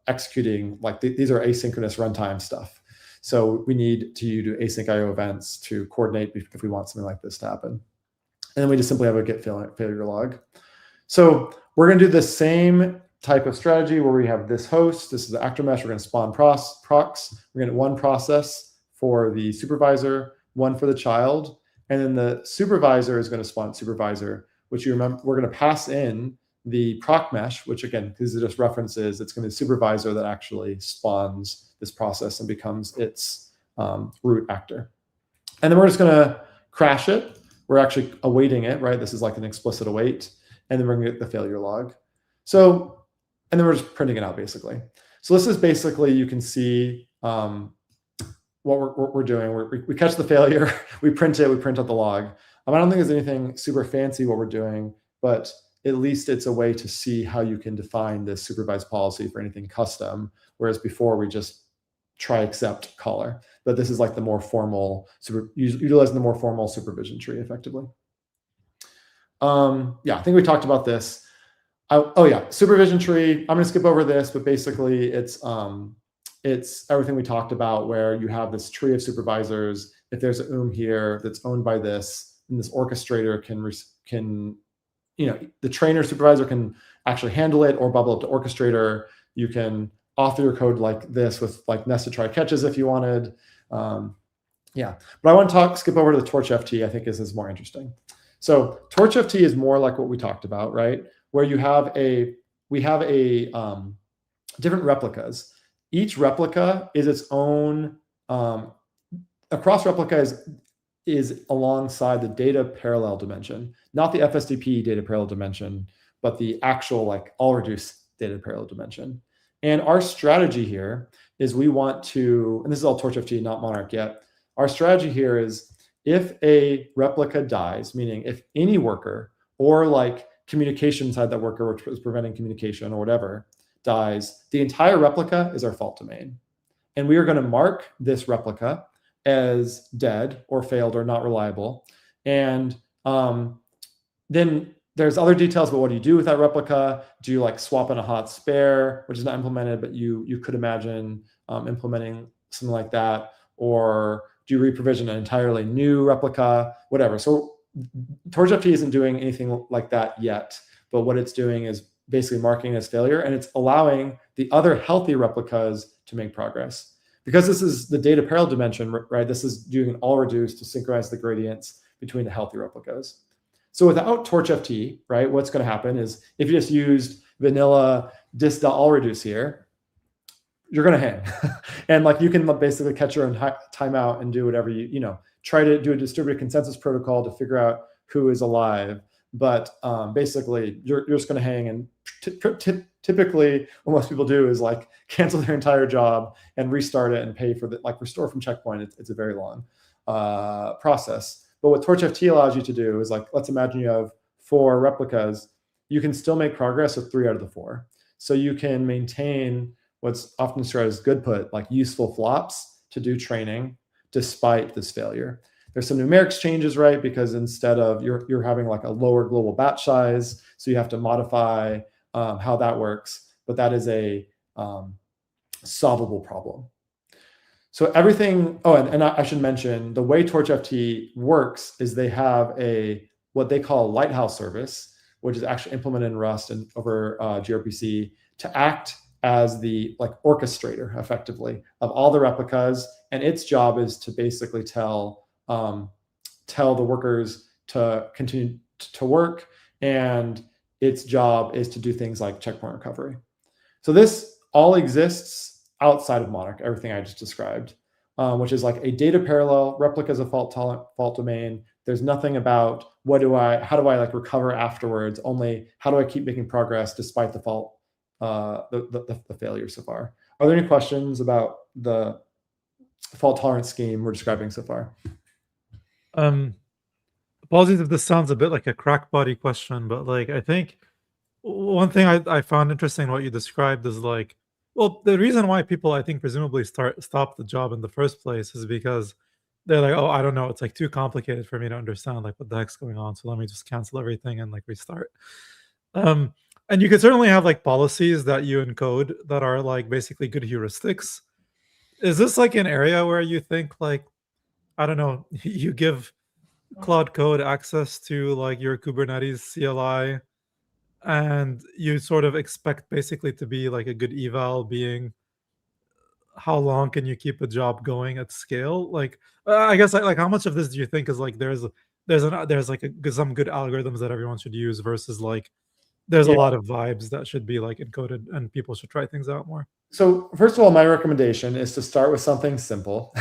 executing, like these are asynchronous runtime stuff. So we need to do async IO events to coordinate if we want something like this to happen. And then we just simply have a get failure log. So we're going to do the same type of strategy where we have this host. This is the actor mesh. We're going to spawn procs. We're going to get one process for the supervisor, one for the child. And then the supervisor is going to spawn supervisor, which you remember, we're going to pass in the proc mesh, which again, these are just references. It's going to be the supervisor that actually spawns this process and becomes its root actor. And then we're just going to crash it. We're actually awaiting it, right? This is like an explicit await. And then we're going to get the failure log. So, and then we're just printing it out basically. So this is basically, you can see what we're doing. We catch the failure, we print it, we print out the log. I don't think there's anything super fancy what we're doing, but at least it's a way to see how you can define this supervised policy for anything custom, whereas before we just try accept caller. But this is like the more formal, utilizing the more formal supervision tree effectively. Yeah, I think we talked about this. Oh yeah, supervision tree. I'm gonna skip over this, but basically it's everything we talked about, where you have this tree of supervisors. If there's a here that's owned by this, and this orchestrator can the trainer supervisor can actually handle it or bubble up to orchestrator. You can author your code like this with like nested try catches if you wanted. Yeah, but I want to skip over to the TorchFT. I think this is more interesting. So TorchFT is more like what we talked about, right? Where we have different replicas. Each replica is its own. A cross replica is alongside the data parallel dimension, not the FSDP data parallel dimension, but the actual like all reduced data parallel dimension. And our strategy here is we want to, and this is all TorchFT, not Monarch yet. Our strategy here is if a replica dies, meaning if any worker or like communication inside that worker, which is preventing communication or whatever, dies, the entire replica is our fault domain. And we are going to mark this replica as dead or failed or not reliable. And then there's other details about what do you do with that replica. Do you like swap in a hot spare, which is not implemented, but you could imagine implementing something like that, or Do you reprovision an entirely new replica? Whatever. So TorchFT isn't doing anything like that yet, but what it's doing is basically marking as failure, and it's allowing the other healthy replicas to make progress. Because this is the data parallel dimension, right? This is doing an all reduce to synchronize the gradients between the healthy replicas. So without TorchFT, right, what's going to happen is if you just used vanilla dis.allReduce here, you're going to hang. And like you can basically catch your own timeout and do whatever try to do a distributed consensus protocol to figure out who is alive. But basically, you're just going to hang. And typically, what most people do is like cancel their entire job and restart it and pay for the restore from checkpoint. It's a very long process. But what TorchFT allows you to do is let's imagine you have 4 replicas. You can still make progress with 3 out of the 4. So you can maintain what's often described as good put, like useful flops to do training despite this failure. There's some numerics changes, right? Because instead of you're having like a lower global batch size, so you have to modify how that works. But that is a solvable problem. So everything. Oh, and I should mention the way TorchFT works is they have what they call a lighthouse service, which is actually implemented in Rust and over gRPC to act as the orchestrator effectively of all the replicas, and its job is to basically tell the workers to continue to work, and its job is to do things like checkpoint recovery. So this all exists outside of Monarch, everything I just described, which is like a data parallel, replicas a fault domain. There's nothing about how do I recover afterwards, only how do I keep making progress despite the fault, the failure so far. Are there any questions about the fault tolerance scheme we're describing so far? Apologies if this sounds a bit like a crackpotty question, but I think one thing I found interesting in what you described is well, the reason why people, I think, presumably stop the job in the first place is because they're like, oh, I don't know, it's too complicated for me to understand what the heck's going on, so let me just cancel everything and restart. And you could certainly have policies that you encode that are basically good heuristics. Is this an area where you think I don't know, you give Cloud Code access to your Kubernetes CLI, and you sort of expect basically to be a good eval being how long can you keep a job going at scale? I guess how much of this do you think is there's some good algorithms that everyone should use versus there's a lot of vibes that should be encoded and people should try things out more? So first of all, my recommendation is to start with something simple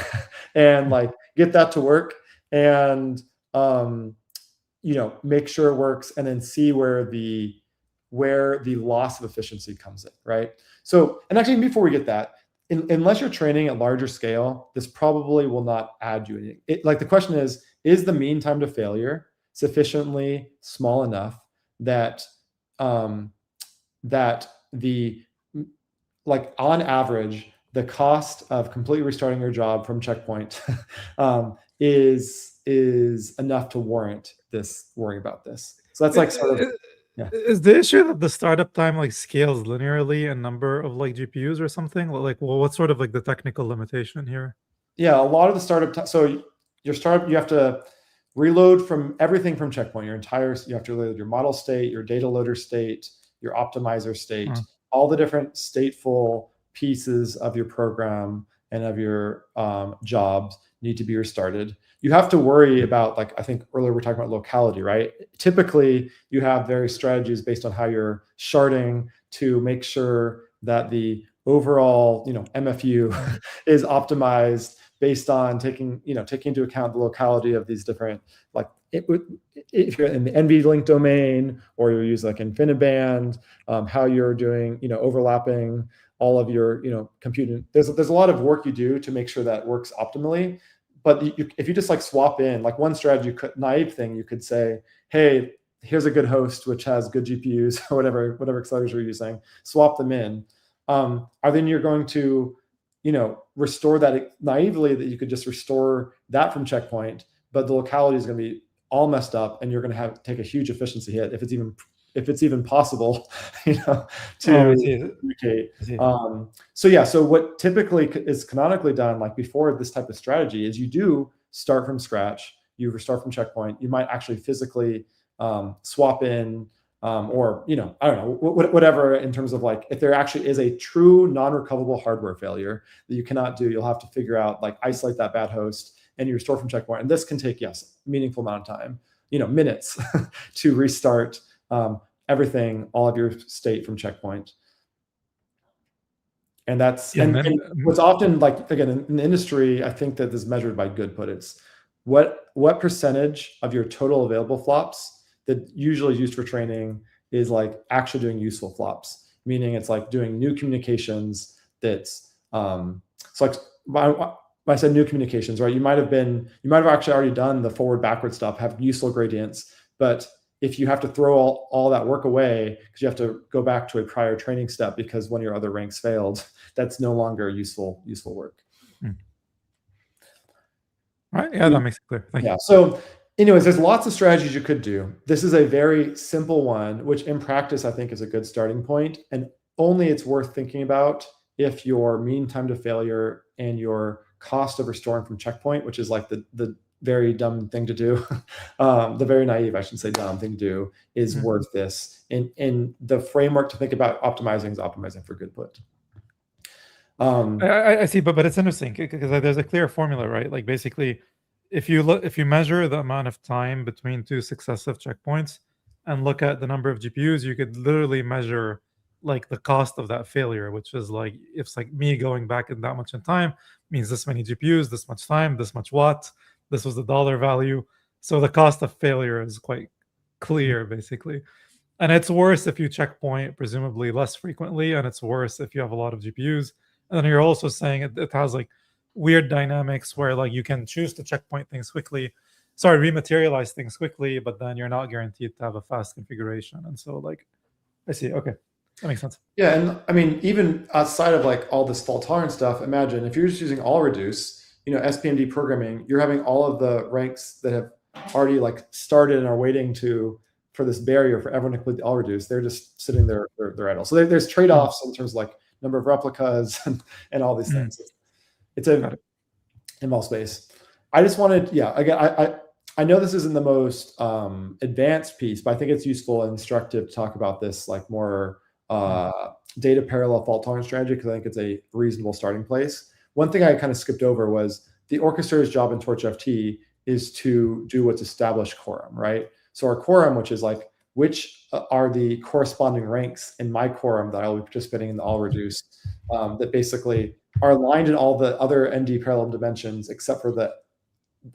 and get that to work and make sure it works, and then see where the loss of efficiency comes in, right? So, and actually before we get that, unless you're training at larger scale, this probably will not add you anything. The question is the mean time to failure sufficiently small enough that on average, the cost of completely restarting your job from checkpoint is enough to warrant this worrying about this. So that's sort of. Yeah. Is the issue that the startup time scales linearly in number of GPUs or something? Well, what's sort of the technical limitation here? Yeah, a lot of the startup time. So your startup, you have to reload from everything from checkpoint. You have to reload your model state, your data loader state, your optimizer state, all the different stateful pieces of your program and of your jobs need to be restarted. You have to worry about, I think earlier we were talking about locality, right? Typically, you have various strategies based on how you're sharding to make sure that the overall, MFU is optimized based on taking into account the locality of these different, if you're in the NVLink domain or you use InfiniBand, how you're doing, overlapping all of your, computing. There's a lot of work you do to make sure that works optimally. But if you just swap in, one strategy, naive thing, you could say, hey, here's a good host which has good GPUs or whatever accelerators you're using, swap them in. Then you're going to, restore that naively, that you could just restore that from checkpoint, but the locality is going to be all messed up, and you're going to take a huge efficiency hit if it's even if it's even possible, I to see. communicate. I see. So what typically is canonically done, like before this type of strategy, is you do start from scratch. You start from checkpoint. You might actually physically swap in, or I don't know, whatever, in terms of like, if there actually is a true non-recoverable hardware failure that you cannot do, you'll have to figure out, like, isolate that bad host and you restore from checkpoint. And this can take, yes, meaningful amount of time, minutes to restart everything, all of your state from checkpoint. And that's, Yeah, and what's often, like, again, in the industry, I think that this is measured by good put. It's what percentage of your total available flops that usually is used for training is like actually doing useful flops, meaning it's like doing new communications. That's so like, when I said new communications, right? You might have actually already done the forward backward stuff, have useful gradients, but if you have to throw all that work away because you have to go back to a prior training step because one of your other ranks failed, that's no longer useful work. Right. Yeah, that makes it clear. Thank you. So anyways, there's lots of strategies you could do. This is a very simple one, which in practice, I think is a good starting point. And only it's worth thinking about if your mean time to failure and your cost of restoring from checkpoint, which is like the very dumb thing to do, the very naive, I should say, dumb thing to do, is worth this. And the framework to think about optimizing is optimizing for good put. I see, but it's interesting because there's a clear formula, right? Like, basically, if you measure the amount of time between two successive checkpoints and look at the number of GPUs, you could literally measure like the cost of that failure, which is like, it's like me going back in that much in time means this many GPUs, this much time, this much watt. This was the dollar value. So the cost of failure is quite clear, basically. And it's worse if you checkpoint presumably less frequently, and it's worse if you have a lot of GPUs. And then you're also saying it has like weird dynamics where like you can choose to checkpoint things quickly, rematerialize things quickly, but then you're not guaranteed to have a fast configuration. And so, like, I see. Okay, that makes sense. Yeah, and I mean, even outside of like all this fault tolerance stuff, imagine if you're just using all reduce, SPMD programming, you're having all of the ranks that have already like started and are waiting for this barrier for everyone to complete the all reduce. They're just sitting there, they're idle. So there's trade-offs in terms of like number of replicas and all these things. It's a ML space. I just wanted, again, I know this isn't the most advanced piece, but I think it's useful and instructive to talk about this like more data parallel fault tolerance strategy, because I think it's a reasonable starting place. One thing I kind of skipped over was the orchestrator's job in TorchFT is to do what's established quorum, right? So our quorum, which is like, which are the corresponding ranks in my quorum that I'll be participating in the all reduce, that basically are aligned in all the other ND parallel dimensions except for the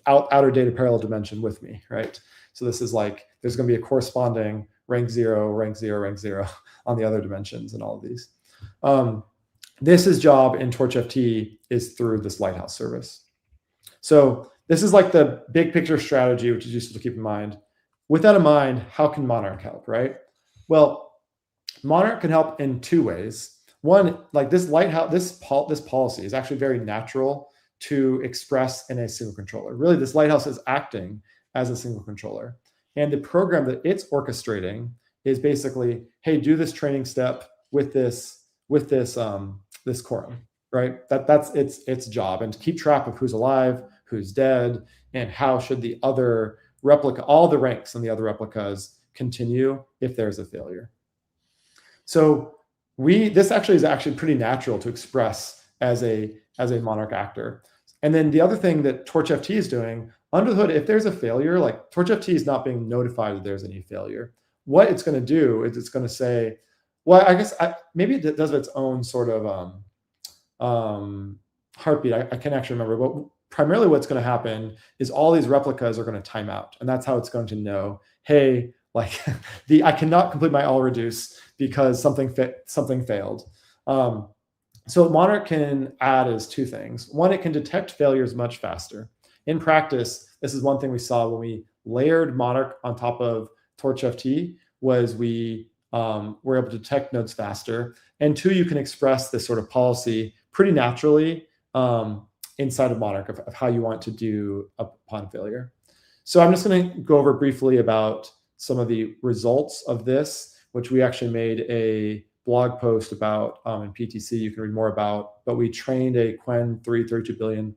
outer data parallel dimension with me, right? So this is like, there's going to be a corresponding rank 0, rank 0, rank 0 on the other dimensions and all of these. This job in TorchFT is through this Lighthouse service. So this is like the big picture strategy, which is useful to keep in mind. With that in mind, how can Monarch help, right? Well, Monarch can help in two ways. One, like this Lighthouse, this policy is actually very natural to express in a single controller. Really, this Lighthouse is acting as a single controller. And the program that it's orchestrating is basically, hey, do this training step with this quorum, right? That's its job, and to keep track of who's alive, who's dead, and how should the other replica, all the ranks and the other replicas continue if there's a failure. So this actually is pretty natural to express as a Monarch actor. And then the other thing that TorchFT is doing under the hood, if there's a failure, like TorchFT is not being notified that there's any failure. What it's going to do is it's going to say, well, I guess maybe it does its own sort of heartbeat. I can't actually remember, but primarily what's going to happen is all these replicas are going to time out, and that's how it's going to know, hey, like I cannot complete my all reduce because something failed. So what Monarch can add is two things. One, it can detect failures much faster. In practice, this is one thing we saw when we layered Monarch on top of TorchFT, was we were able to detect nodes faster. And two, you can express this sort of policy pretty naturally inside of Monarch of how you want to do upon failure. So I'm just going to go over briefly about some of the results of this, which we actually made a blog post about in PTC. You can read more about, but we trained a Qwen 32 billion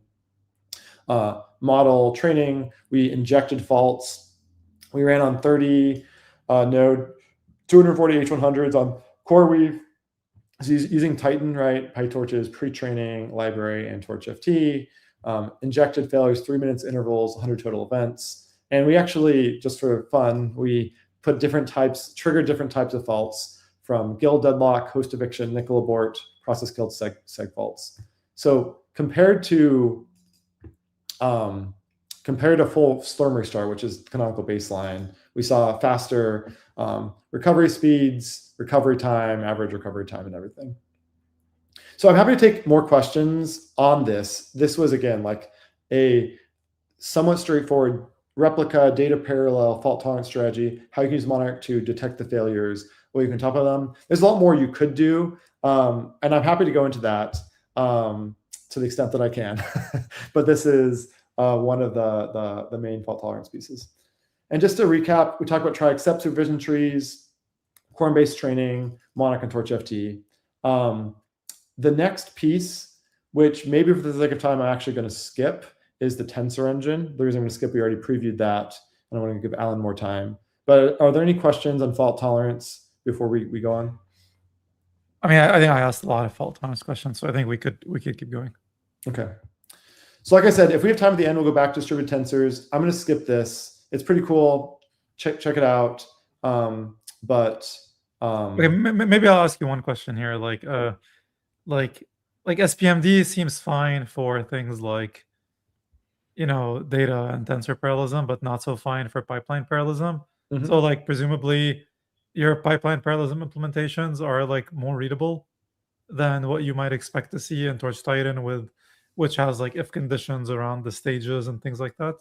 model training. We injected faults. We ran on 30 node, 240 H100s on CoreWeave. So using Titan, right? PyTorch's pre-training library and TorchFT. Injected failures, 3 minutes intervals, 100 total events. And we actually, just for fun, we put triggered different types of faults from guild deadlock, host eviction, nickel abort, process killed seg faults. So compared to full Slurm restart, which is canonical baseline, we saw faster recovery speeds, recovery time, average recovery time, and everything. So I'm happy to take more questions on this. This was, again, like a somewhat straightforward replica, data parallel, fault tolerance strategy, how you can use Monarch to detect the failures, what you can top of them. There's a lot more you could do, and I'm happy to go into that to the extent that I can. But this is one of the main fault tolerance pieces. And just to recap, we talked about try accept supervision trees, quorum-based training, Monarch and TorchFT. The next piece, which maybe for the sake of time I'm actually going to skip, is the Tensor engine. The reason I'm going to skip, we already previewed that, and I want to give Alan more time. But are there any questions on fault tolerance before we go on? I mean, I think I asked a lot of fault tolerance questions, so I think we could keep going. Okay. So like I said, if we have time at the end, we'll go back to distributed tensors. I'm going to skip this. It's pretty cool. Check it out. Okay, maybe I'll ask you one question here. Like SPMD seems fine for things like, data and tensor parallelism, but not so fine for pipeline parallelism. Mm-hmm. So like presumably your pipeline parallelism implementations are like more readable than what you might expect to see in Torch Titan, which has like if conditions around the stages and things like that.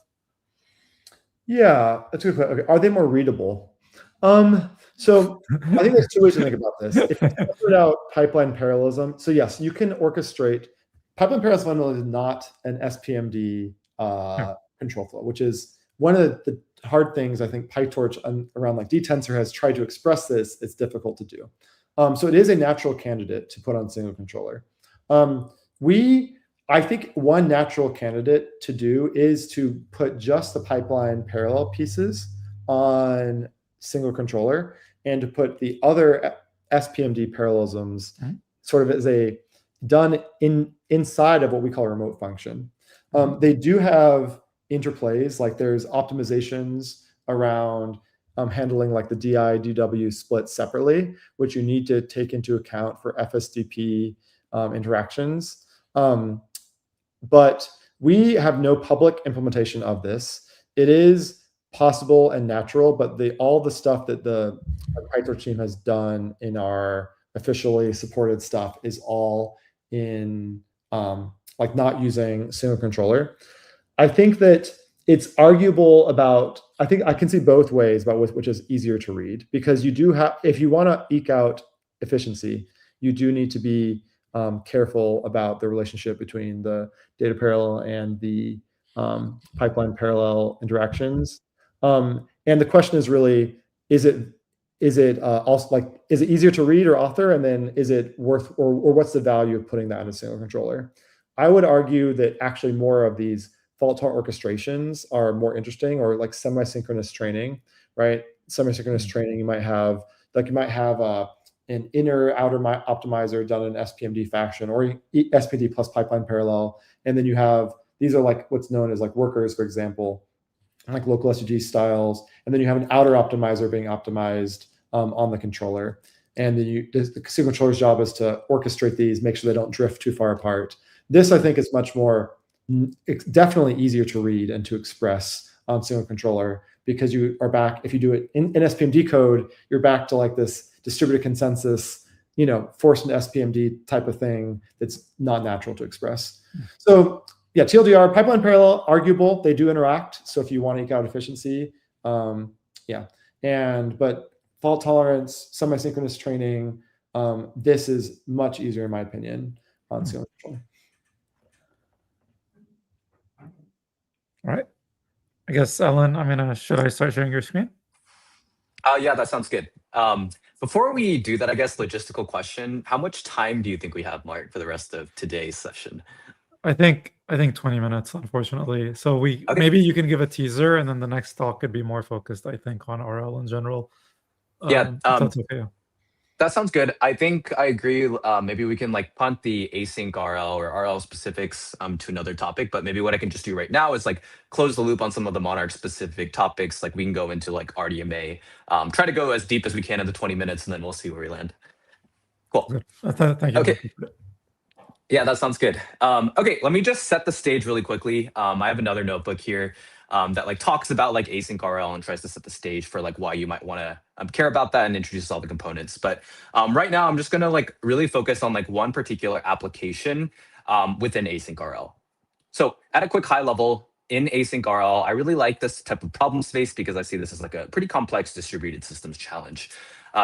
Yeah, that's a good question. Okay, are they more readable? So I think there's two ways to think about this. If you separate out pipeline parallelism, so yes, you can orchestrate. Pipeline parallelism is not an SPMD control flow, which is one of the hard things I think PyTorch around like dtensor has tried to express this. It's difficult to do. So it is a natural candidate to put on single controller. I think one natural candidate to do is to put just the pipeline parallel pieces on single controller and to put the other SPMD parallelisms sort of as a done inside of what we call a remote function. They do have interplays, like there's optimizations around handling like the DI, DW split separately, which you need to take into account for FSDP interactions. But we have no public implementation of this. It is possible and natural, but all the stuff that the PyTorch team has done in our officially supported stuff is all in like not using single controller. I think that it's arguable about, I think I can see both ways about which is easier to read, because you do have, if you want to eke out efficiency, you do need to be careful about the relationship between the data parallel and the pipeline parallel interactions. And the question is really, is it also like, is it easier to read or author? And then is it worth, or what's the value of putting that in a single controller? I would argue that actually more of these fault-tolerant orchestrations are more interesting, or like semi-synchronous training, right? Semi-synchronous training, you might have an inner outer optimizer done in SPMD fashion, or SPMD plus pipeline parallel. And then you have, these are like what's known as like workers, for example, like local SUG styles. And then you have an outer optimizer being optimized on the controller. And then the single controller's job is to orchestrate these, make sure they don't drift too far apart. This, I think, is much more, it's definitely easier to read and to express on single controller, because you are back, if you do it in SPMD code, you're back to like this distributed consensus, forced into SPMD type of thing that's not natural to express. So yeah, TLDR, pipeline parallel, arguable, they do interact. So if you want to eke out efficiency, but fault tolerance, semi-synchronous training, this is much easier in my opinion on single controller. All right. I guess, Alan, should I start sharing your screen? Yeah, that sounds good. Before we do that, I guess logistical question: how much time do you think we have, Mark, for the rest of today's session? I think 20 minutes, unfortunately. So Okay. maybe you can give a teaser, and then the next talk could be more focused, I think, on RL in general. Yeah. If that's okay. That sounds good. I think I agree. Maybe we can like punt the async RL or RL specifics to another topic. But maybe what I can just do right now is like close the loop on some of the Monarch specific topics. Like we can go into like RDMA, try to go as deep as we can in the 20 minutes, and then we'll see where we land. Cool. Good. Thank you. Okay. Mark. Yeah, that sounds good. Okay, let me just set the stage really quickly. I have another notebook here that like talks about like async RL and tries to set the stage for like why you might want to care about that and introduce all the components. But right now, I'm just gonna like really focus on like one particular application within async RL. So at a quick high level, in async RL, I really like this type of problem space because I see this as like a pretty complex distributed systems challenge.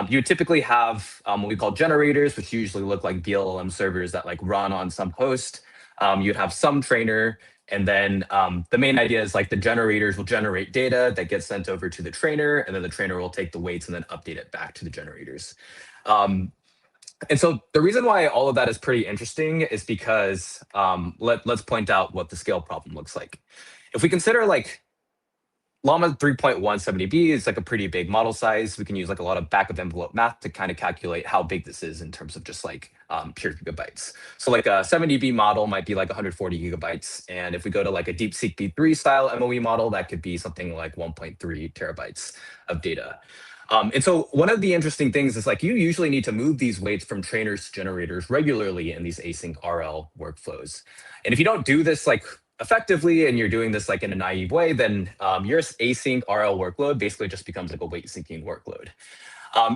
You typically have what we call generators, which usually look like BLLM servers that like run on some host. You'd have some trainer, and then the main idea is like the generators will generate data that gets sent over to the trainer, and then the trainer will take the weights and then update it back to the generators. And so the reason why all of that is pretty interesting is because let's point out what the scale problem looks like. If we consider like Llama 3.170B is like a pretty big model size. We can use like a lot of back of envelope math to kind of calculate how big this is in terms of just like pure gigabytes. So like a 70B model might be like 140 gigabytes. And if we go to like a DeepSeek V3 style MOE model, that could be something like 1.3 terabytes of data. And so one of the interesting things is like you usually need to move these weights from trainers to generators regularly in these async RL workflows. And if you don't do this like effectively and you're doing this like in a naive way, then your async RL workload basically just becomes like a weight syncing workload.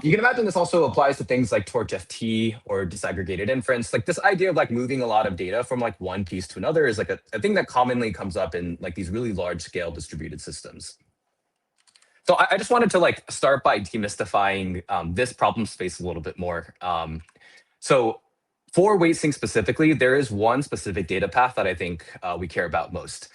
You can imagine this also applies to things like Torch FT or disaggregated inference. Like this idea of like moving a lot of data from like one piece to another is like a thing that commonly comes up in like these really large scale distributed systems. So I just wanted to like start by demystifying this problem space a little bit more. So for weight sync specifically, there is one specific data path that I think we care about most.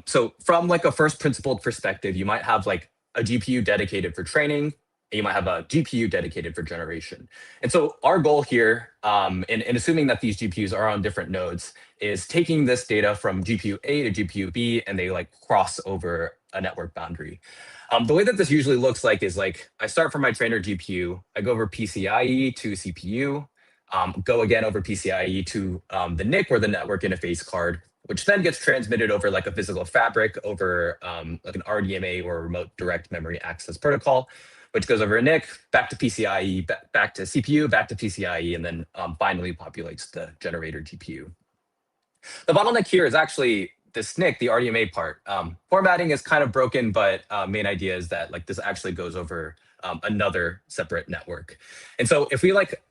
So from like a first principled perspective, you might have like a GPU dedicated for training, and you might have a GPU dedicated for generation. And so our goal here, in assuming that these GPUs are on different nodes, is taking this data from GPU A to GPU B, and they like cross over a network boundary. The way that this usually looks like is like I start from my trainer GPU, I go over PCIe to CPU, go again over PCIe to the NIC or the network interface card, which then gets transmitted over like a physical fabric over like an RDMA or a remote direct memory access protocol, which goes over a NIC, back to PCIe, back to CPU, back to PCIe, and then finally populates the generator GPU. The bottleneck here is actually this NIC, the RDMA part. Formatting is kind of broken, but main idea is that like this actually goes over another separate network. And so if we like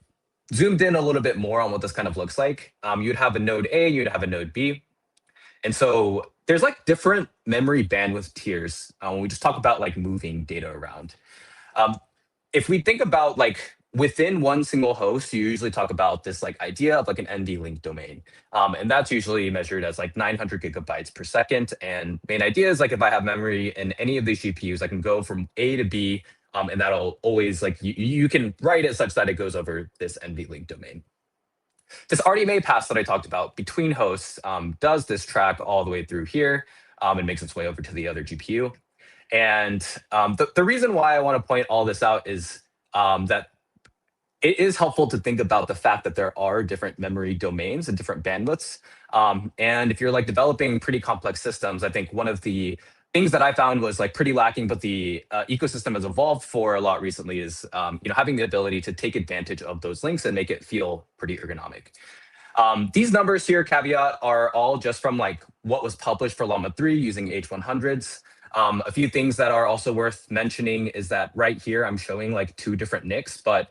zoomed in a little bit more on what this kind of looks like, you'd have a node A, you'd have a node B. And so there's like different memory bandwidth tiers when we just talk about like moving data around. If we think about like within one single host, you usually talk about this like idea of like an NVLink domain. And that's usually measured as like 900 gigabytes per second. And main idea is like if I have memory in any of these GPUs, I can go from A to B, and that'll always like, you can write it such that it goes over this NVLink domain. This RDMA pass that I talked about between hosts does this track all the way through here and makes its way over to the other GPU. And the reason why I want to point all this out is that it is helpful to think about the fact that there are different memory domains and different bandwidths. And if you're like developing pretty complex systems, I think one of the things that I found was like pretty lacking, but the ecosystem has evolved for a lot recently is having the ability to take advantage of those links and make it feel pretty ergonomic. These numbers here, caveat, are all just from like what was published for Llama 3 using H100s. A few things that are also worth mentioning is that right here, I'm showing like 2 different NICs, but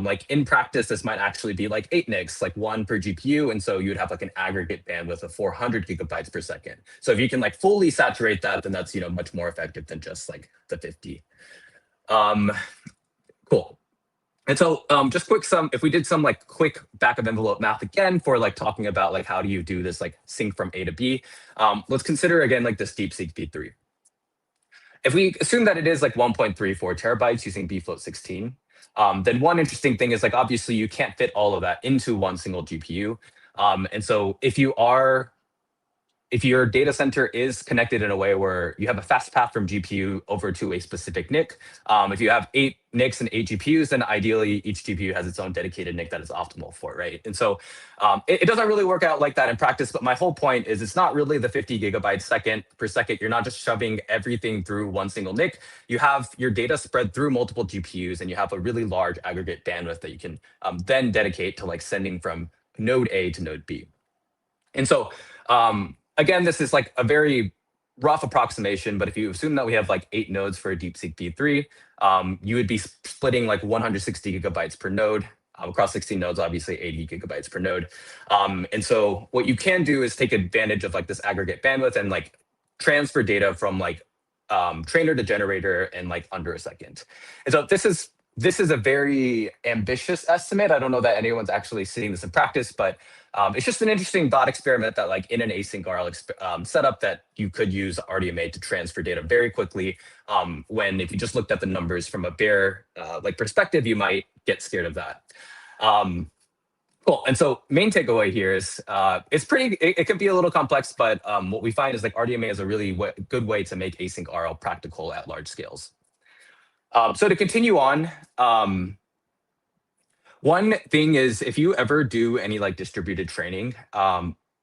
like in practice, this might actually be like 8 NICs, like 1 per GPU. And so you'd have like an aggregate bandwidth of 400 gigabytes per second. So if you can like fully saturate that, then that's, much more effective than just like the 50. Cool. And so just if we did some like quick back of envelope math again for like talking about like how do you do this like sync from A to B, let's consider again like this DeepSeek V3. if we assume that it is like 1.34 terabytes using bfloat 16, then one interesting thing is like obviously you can't fit all of that into one single GPU. And so if your data center is connected in a way where you have a fast path from GPU over to a specific NIC, if you have 8 NICs and 8 GPUs, then ideally each GPU has its own dedicated NIC that is optimal for it, right? And so it doesn't really work out like that in practice, but my whole point is it's not really the 50 gigabytes per second. You're not just shoving everything through one single NIC. You have your data spread through multiple GPUs, and you have a really large aggregate bandwidth that you can then dedicate to like sending from node A to node B. And so, again, this is like a very rough approximation, but if you assume that we have like 8 nodes for a DeepSeek V3, you would be splitting like 160 gigabytes per node. Across 16 nodes, obviously 80 gigabytes per node. And so what you can do is take advantage of like this aggregate bandwidth and like transfer data from like trainer to generator in like under a second. And so this is a very ambitious estimate. I don't know that anyone's actually seeing this in practice, but it's just an interesting thought experiment that like in an async RL setup that you could use RDMA to transfer data very quickly. When if you just looked at the numbers from a bare like perspective, you might get scared of that. Cool. And so main takeaway here is it can be a little complex, but what we find is like RDMA is a really good way to make async RL practical at large scales. So to continue on, one thing is if you ever do any like distributed training,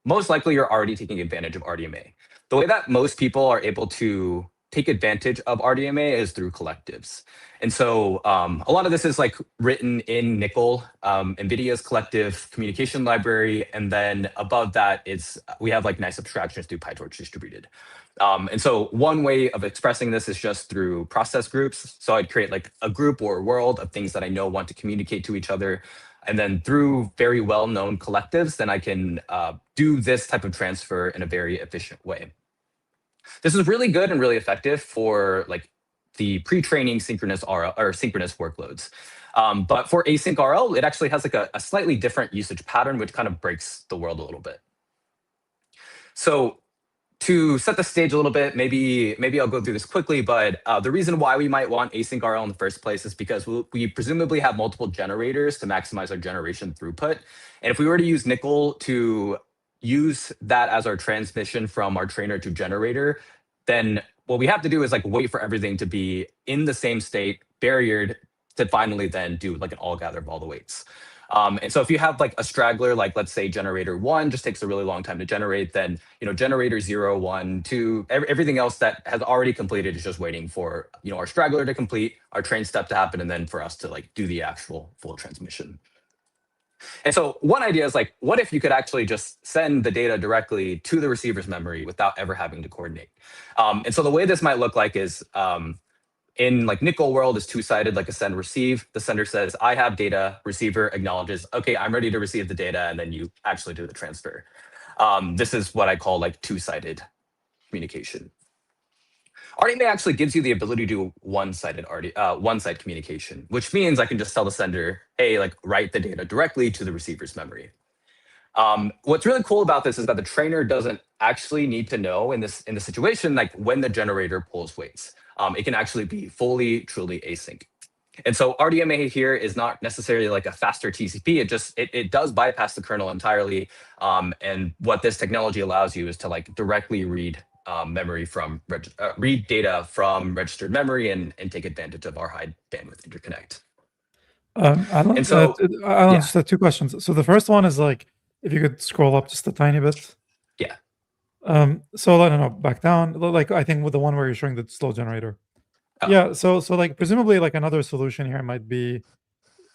most likely you're already taking advantage of RDMA. The way that most people are able to take advantage of RDMA is through collectives. And so a lot of this is like written in Nickel, NVIDIA's collective communication library. And then above that, we have like nice abstractions through PyTorch distributed. And so one way of expressing this is just through process groups. So I'd create like a group or a world of things that I know want to communicate to each other. And then through very well-known collectives, then I can do this type of transfer in a very efficient way. This is really good and really effective for like the pre-training synchronous RL or synchronous workloads. But for async RL, it actually has like a slightly different usage pattern, which kind of breaks the world a little bit. So to set the stage a little bit, maybe I'll go through this quickly, but the reason why we might want async RL in the first place is because we presumably have multiple generators to maximize our generation throughput. And if we were to use Nickel to use that as our transmission from our trainer to generator, then what we have to do is like wait for everything to be in the same state, barriered, to finally then do like an all gather of all the weights. And so if you have like a straggler, like let's say generator 1 just takes a really long time to generate, then generator 0, 1, 2, everything else that has already completed is just waiting for our straggler to complete, our train step to happen, and then for us to like do the actual full transmission. And so one idea is like, what if you could actually just send the data directly to the receiver's memory without ever having to coordinate? And so the way this might look like is in like Nickel world is two-sided, like a send receive. The sender says, I have data, receiver acknowledges, okay, I'm ready to receive the data, and then you actually do the transfer. This is what I call like two-sided communication. RDMA actually gives you the ability to do one-sided one-side communication, which means I can just tell the sender, hey, like write the data directly to the receiver's memory. What's really cool about this is that the trainer doesn't actually need to know in the situation like when the generator pulls weights. It can actually be fully, truly async. And so RDMA here is not necessarily like a faster TCP. It does bypass the kernel entirely. And what this technology allows you is to like directly read read data from registered memory and take advantage of our high bandwidth interconnect. Alan, And so, Alan, just have 2 questions. So the first one is like, if you could scroll up just a tiny bit. Yeah. So I don't know, back down. Like I think with the one where you're showing the slow generator. Oh. Yeah. So like presumably like another solution here might be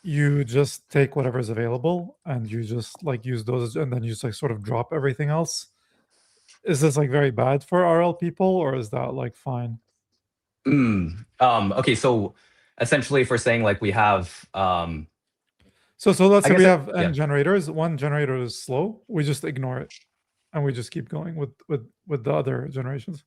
you just take whatever is available and you just like use those and then you just like sort of drop everything else. Is this like very bad for RL people, or is that like fine? Okay, so essentially if we're saying like we have so let's say we have yeah. n generators, one generator is slow, we just ignore it and we just keep going with the other generations.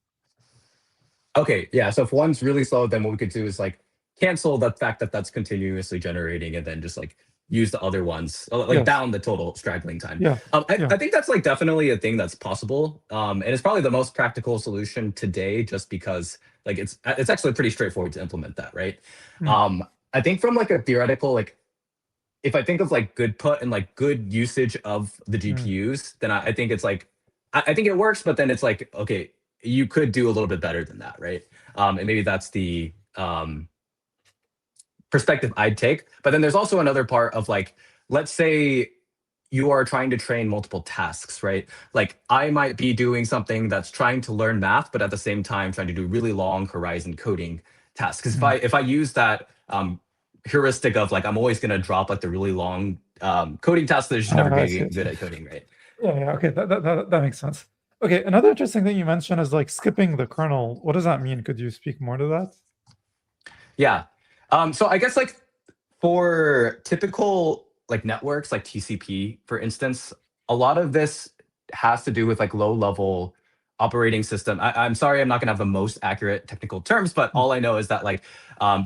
Okay, yeah, so if one's really slow, then what we could do is like cancel the fact that that's continuously generating and then just like use the other ones, like Yes. down the total straggling time. Yeah. Yeah. I think that's like definitely a thing that's possible. And it's probably the most practical solution today, just because like it's actually pretty straightforward to implement that, right? I think from like a theoretical, like if I think of like good put and like good usage of the GPUs, then I think it's like I think it works, but then it's like, okay, you could do a little bit better than that, right? And maybe that's the perspective I'd take. But then there's also another part of like, let's say you are trying to train multiple tasks, right? Like I might be doing something that's trying to learn math, but at the same time trying to do really long horizon coding tasks. Because if I use that heuristic of like I'm always going to drop like the really long coding tasks that are just never getting good at coding, right? Yeah. Okay. That makes sense. Okay. Another interesting thing you mentioned is like skipping the kernel. What does that mean? Could you speak more to that? Yeah. So I guess like for typical like networks like TCP, for instance, a lot of this has to do with like low level operating system. I'm sorry, I'm not gonna have the most accurate technical terms, but all I know is that like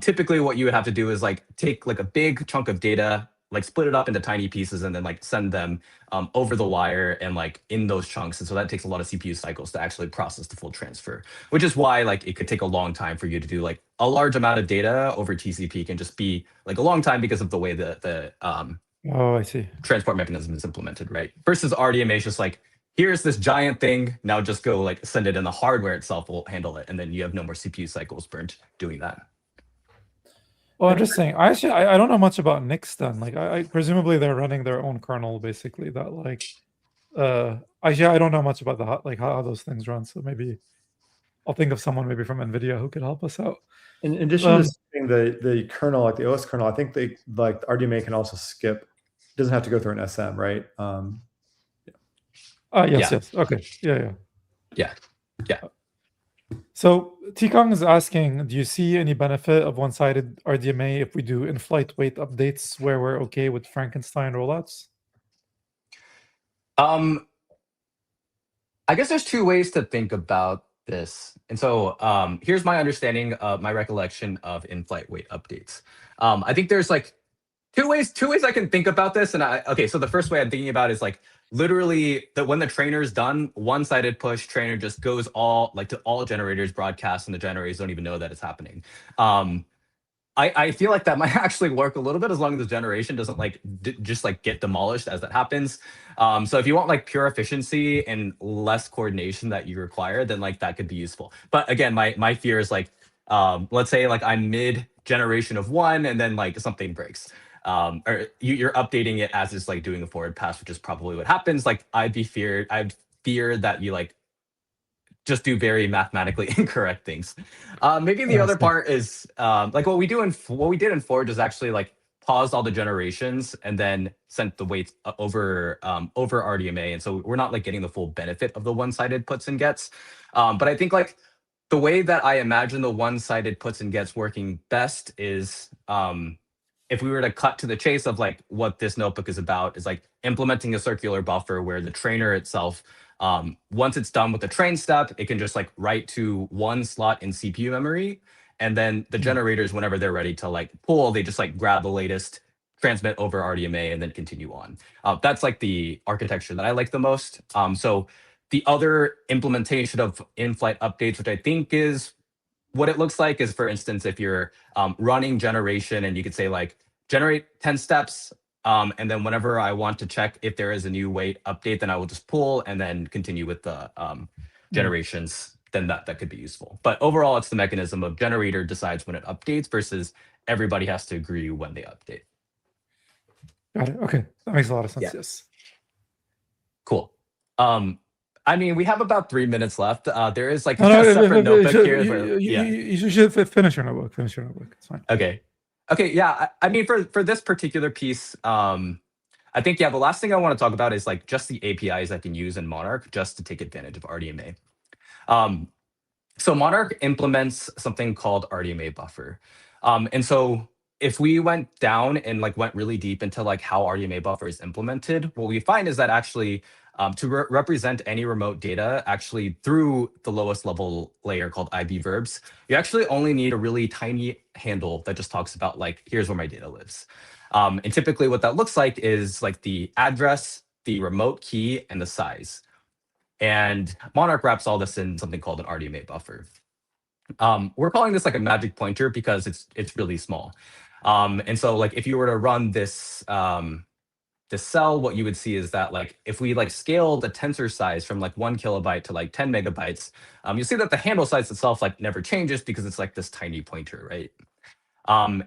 typically what you would have to do is like take like a big chunk of data, like split it up into tiny pieces and then like send them over the wire and like in those chunks. And so that takes a lot of CPU cycles to actually process the full transfer, which is why like it could take a long time for you to do like a large amount of data over TCP can just be like a long time because of the way the I see. transport mechanism is implemented, right? Versus RDMA is just like, here's this giant thing, now just go like send it, and the hardware itself will handle it, and then you have no more CPU cycles burnt doing that. Well, interesting. I don't know much about Nix then. Like I presumably they're running their own kernel basically. That like I don't know much about the like how those things run. So maybe I'll think of someone maybe from NVIDIA who could help us out. In addition to skipping the kernel, like the OS kernel, I think they like RDMA can also skip. It doesn't have to go through an SM, right? Yes. Okay. Yeah. So Tikong is asking, do you see any benefit of one-sided RDMA if we do in-flight wait updates where we're okay with Frankenstein rollouts? I guess there's two ways to think about this. And so here's my understanding of my recollection of in-flight wait updates. I think there's like two ways I can think about this. And so the first way I'm thinking about is like literally that when the trainer is done, one-sided push trainer just goes all like to all generators broadcast, and the generators don't even know that it's happening. I feel like that might actually work a little bit as long as the generation doesn't like just like get demolished as that happens. So if you want like pure efficiency and less coordination that you require, then like that could be useful. But again, my fear is like, let's say like I'm mid generation of one and then like something breaks. Or you're updating it as it's like doing a forward pass, which is probably what happens. Like I'd fear that you like just do very mathematically incorrect things. Maybe the other part is like what we did in Forge is actually like paused all the generations and then sent the weights over RDMA, and so we're not like getting the full benefit of the one-sided puts and gets. But I think like the way that I imagine the one-sided puts and gets working best is if we were to cut to the chase of like what this notebook is about, is like implementing a circular buffer where the trainer itself, once it's done with the train step, it can just like write to one slot in CPU memory. And then the generators, whenever they're ready to like pull, they just like grab the latest, transmit over RDMA, and then continue on. That's like the architecture that I like the most. So the other implementation of in-flight updates, which I think is what it looks like, is, for instance, if you're running generation and you could say like generate 10 steps, and then whenever I want to check if there is a new weight update, then I will just pull and then continue with the generations, then that could be useful. But overall, it's the mechanism of generator decides when it updates versus everybody has to agree when they update. Got it. Okay. That makes a lot of sense. Yeah. Yes. Cool. I mean, we have about 3 minutes left. There is like a separate notebook here. You should finish your notebook. It's fine. Okay. Yeah. I mean, for this particular piece, I think, the last thing I want to talk about is like just the APIs I can use in Monarch just to take advantage of RDMA. So Monarch implements something called RDMA buffer. And so if we went down and like went really deep into like how RDMA buffer is implemented, what we find is that actually To represent any remote data actually through the lowest level layer called IB verbs, you actually only need a really tiny handle that just talks about like, here's where my data lives. And typically what that looks like is like the address, the remote key, and the size. And Monarch wraps all this in something called an RDMA buffer. We're calling this like a magic pointer because it's really small. And so like if you were to run this this cell, what you would see is that like if we like scale the tensor size from like 1 kilobyte to like 10 megabytes, you see that the handle size itself like never changes because it's like this tiny pointer, right?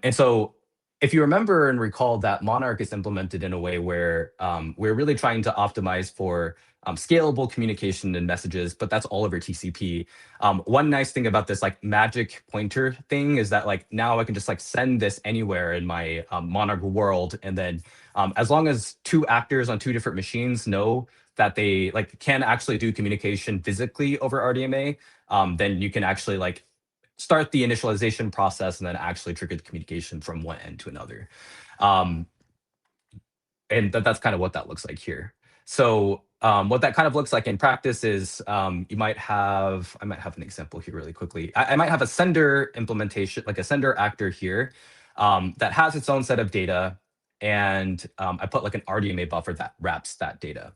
And so if you remember and recall that Monarch is implemented in a way where we're really trying to optimize for scalable communication and messages, but that's all over TCP. One nice thing about this like magic pointer thing is that like now I can just like send this anywhere in my Monarch world, and then as long as two actors on two different machines know that they like can actually do communication physically over RDMA, then you can actually like start the initialization process and then actually trigger the communication from one end to another. And that's kind of what that looks like here. So what that kind of looks like in practice is you might have, I might have an example here really quickly. I might have a sender implementation, like a sender actor here that has its own set of data. And I put like an RDMA buffer that wraps that data.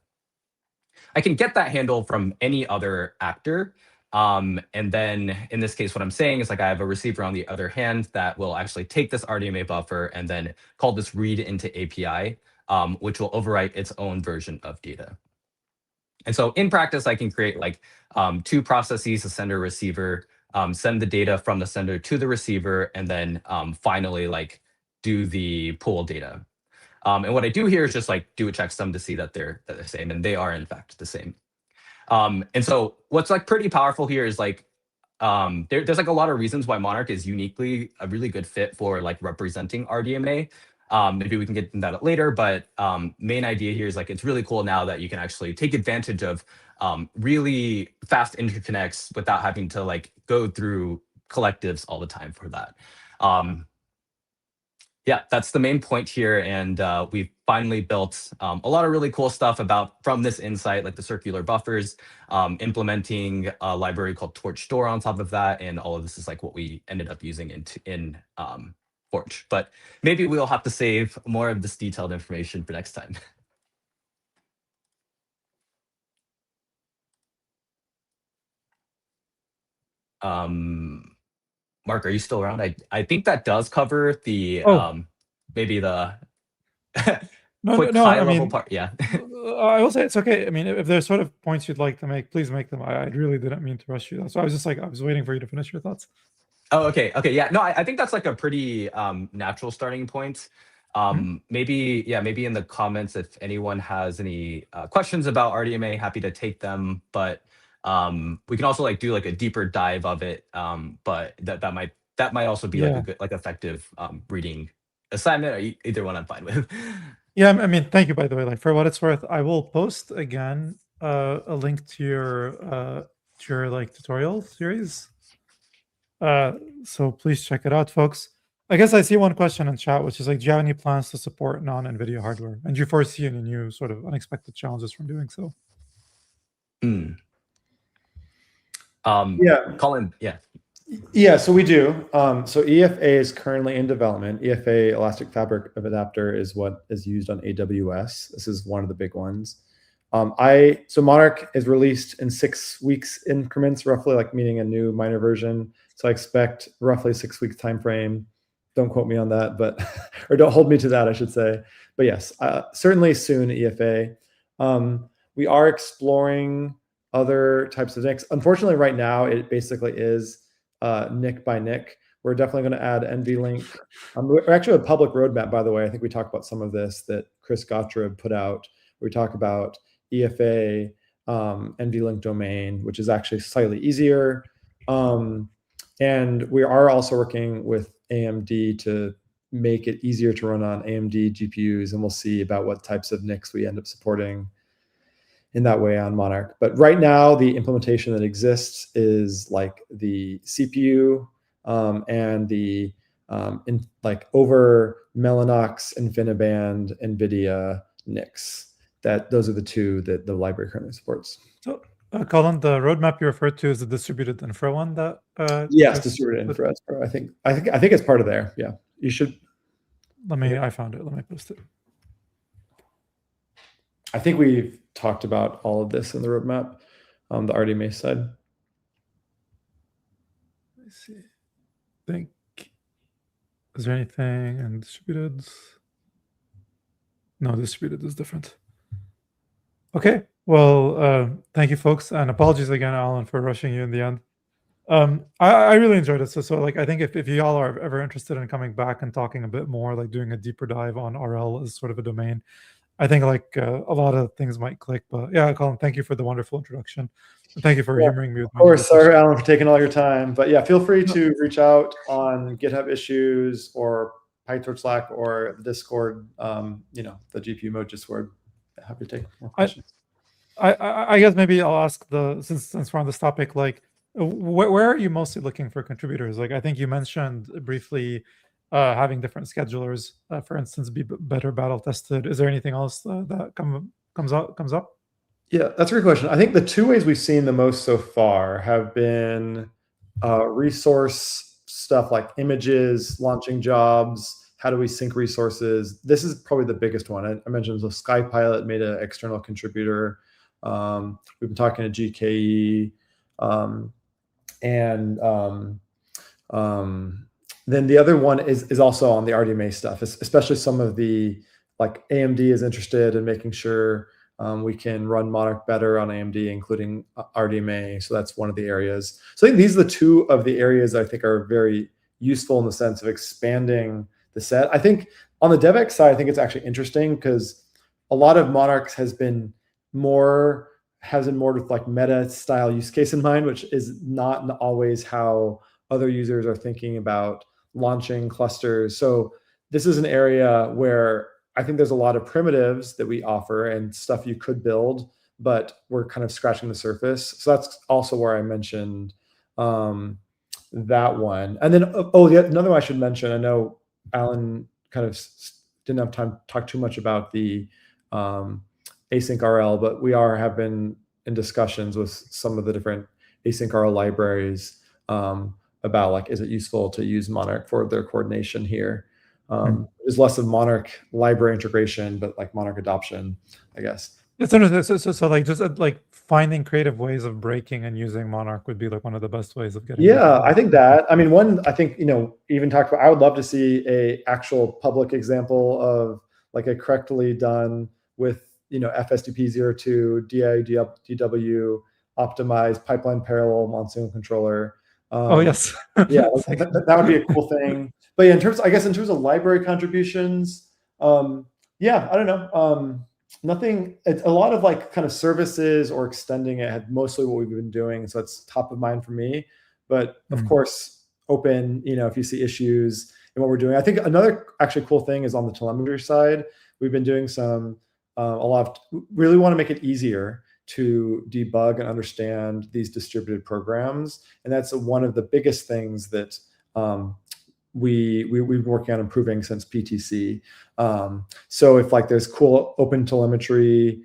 I can get that handle from any other actor. And then in this case, what I'm saying is like I have a receiver on the other hand that will actually take this RDMA buffer and then call this read into API, which will overwrite its own version of data. And so in practice, I can create like two processes, a sender receiver, send the data from the sender to the receiver, and then finally like do the pool data. And what I do here is just like do a checksum to see that they're the same, and they are in fact the same. And so what's like pretty powerful here is like there's like a lot of reasons why Monarch is uniquely a really good fit for like representing RDMA. Maybe we can get into that later, but main idea here is like it's really cool now that you can actually take advantage of really fast interconnects without having to like go through collectives all the time for that. Yeah, that's the main point here. And we've finally built a lot of really cool stuff from this insight, like the circular buffers, implementing a library called Torch Store on top of that. And all of this is like what we ended up using in Torch. But maybe we'll have to save more of this detailed information for next time. Mark, are you still around? I think that does cover the maybe the quick high level part. Yeah. I will say it's okay. I mean, if there's sort of points you'd like to make, please make them. I really didn't mean to rush you. So I was just like, I was waiting for you to finish your thoughts. Oh, okay. Okay. Yeah. No, I think that's like a pretty natural starting point. Maybe in the comments, if anyone has any questions about RDMA, happy to take them. But we can also like do like a deeper dive of it. But that might also be like a good, like effective reading assignment, or either one I'm fine with. Yeah, I mean, thank you, by the way. Like, for what it's worth, I will post again a link to your like tutorial series. So please check it out, folks. I guess I see one question in chat, which is like, do you have any plans to support non-NVIDIA hardware? And do you foresee any new sort of unexpected challenges from doing so? Yeah. Colin, yeah. Yeah, so we do. So EFA is currently in development. EFA, Elastic Fabric Adapter, is what is used on AWS. This is one of the big ones. So Monarch is released in 6 weeks increments, roughly, like meaning a new minor version. So I expect roughly 6 week time frame. Don't quote me on that, but or don't hold me to that, I should say. But yes, certainly soon EFA. We are exploring other types of NICs. Unfortunately, right now it basically is NIC by NIC. We're definitely going to add NVLink. We're actually a public roadmap, by the way. I think we talked about some of this that Chris Gottschalk put out. We talk about EFA, NVLink domain, which is actually slightly easier. And we are also working with AMD to make it easier to run on AMD GPUs, and we'll see about what types of NICs we end up supporting in that way on Monarch. But right now, the implementation that exists is like the CPU and the like over Mellanox, InfiniBand, NVIDIA NICs. those are the two that the library currently supports. So, Colin, the roadmap you referred to is the distributed infra one that. Yes, distributed infra. I think it's part of there. Yeah, you should. I found it. Let me post it. I think we've talked about all of this in the roadmap, the RDMA side. Let me see. I think, is there anything in distributed? No, distributed is different. Okay. Well, thank you, folks, and apologies again, Alan, for rushing you in the end. I really enjoyed it. So like, I think if y'all are ever interested in coming back and talking a bit more, like doing a deeper dive on RL as sort of a domain, I think like a lot of things might click. But yeah, Colin, thank you for the wonderful introduction. And thank you for humoring me with my. Of course, sorry, Alan, for taking all your time. But yeah, feel free to reach out on GitHub issues or PyTorch Slack or Discord. The GPU mode Discord. Happy to take more questions. I guess maybe I'll ask since we're on this topic, like where are you mostly looking for contributors? Like I think you mentioned briefly having different schedulers, for instance, be better battle tested. Is there anything else that comes up? Yeah, that's a great question. I think the two ways we've seen the most so far have been resource stuff like images, launching jobs. How do we sync resources? This is probably the biggest one. I mentioned the SkyPilot made an external contributor. We've been talking to GKE, then the other one is also on the RDMA stuff, especially some of the, like AMD is interested in making sure we can run Monarch better on AMD, including RDMA. So that's one of the areas. So I think these are the two of the areas I think are very useful in the sense of expanding the set. I think on the DevX side, I think it's actually interesting because a lot of Monarchs has been more with like meta style use case in mind, which is not always how other users are thinking about launching clusters. So this is an area where I think there's a lot of primitives that we offer and stuff you could build, but we're kind of scratching the surface. So that's also where I mentioned that one. And then, another one I should mention, I know Alan kind of didn't have time to talk too much about the async RL, but we have been in discussions with some of the different async RL libraries about like, is it useful to use Monarch for their coordination here? There's less of Monarch library integration, but like Monarch adoption, I guess. It's interesting. So like just like finding creative ways of breaking and using Monarch would be like one of the best ways of getting. Yeah, I think that. I mean, even talk about. I would love to see a actual public example of like a correctly done with FSDP02 DIDW optimized pipeline parallel on single controller. Oh yes. Yeah, that would be a cool thing. But yeah, in terms of library contributions, I don't know. Nothing. It's a lot of like kind of services or extending it had mostly what we've been doing. So it's top of mind for me. But of course, open. If you see issues in what we're doing, I think another actually cool thing is on the telemetry side. We've been doing really want to make it easier to debug and understand these distributed programs, and that's one of the biggest things that we've been working on improving since PTC. So if like there's cool open telemetry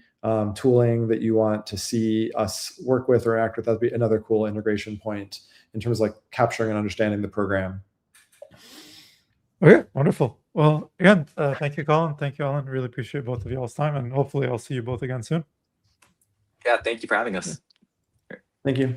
tooling that you want to see us work with or interact with, that'd be another cool integration point in terms of like capturing and understanding the program. Okay, wonderful. Well, again, thank you, Colin. Thank you, Alan. Really appreciate both of y'all's time, and hopefully I'll see you both again soon. Yeah, thank you for having us. Thank you.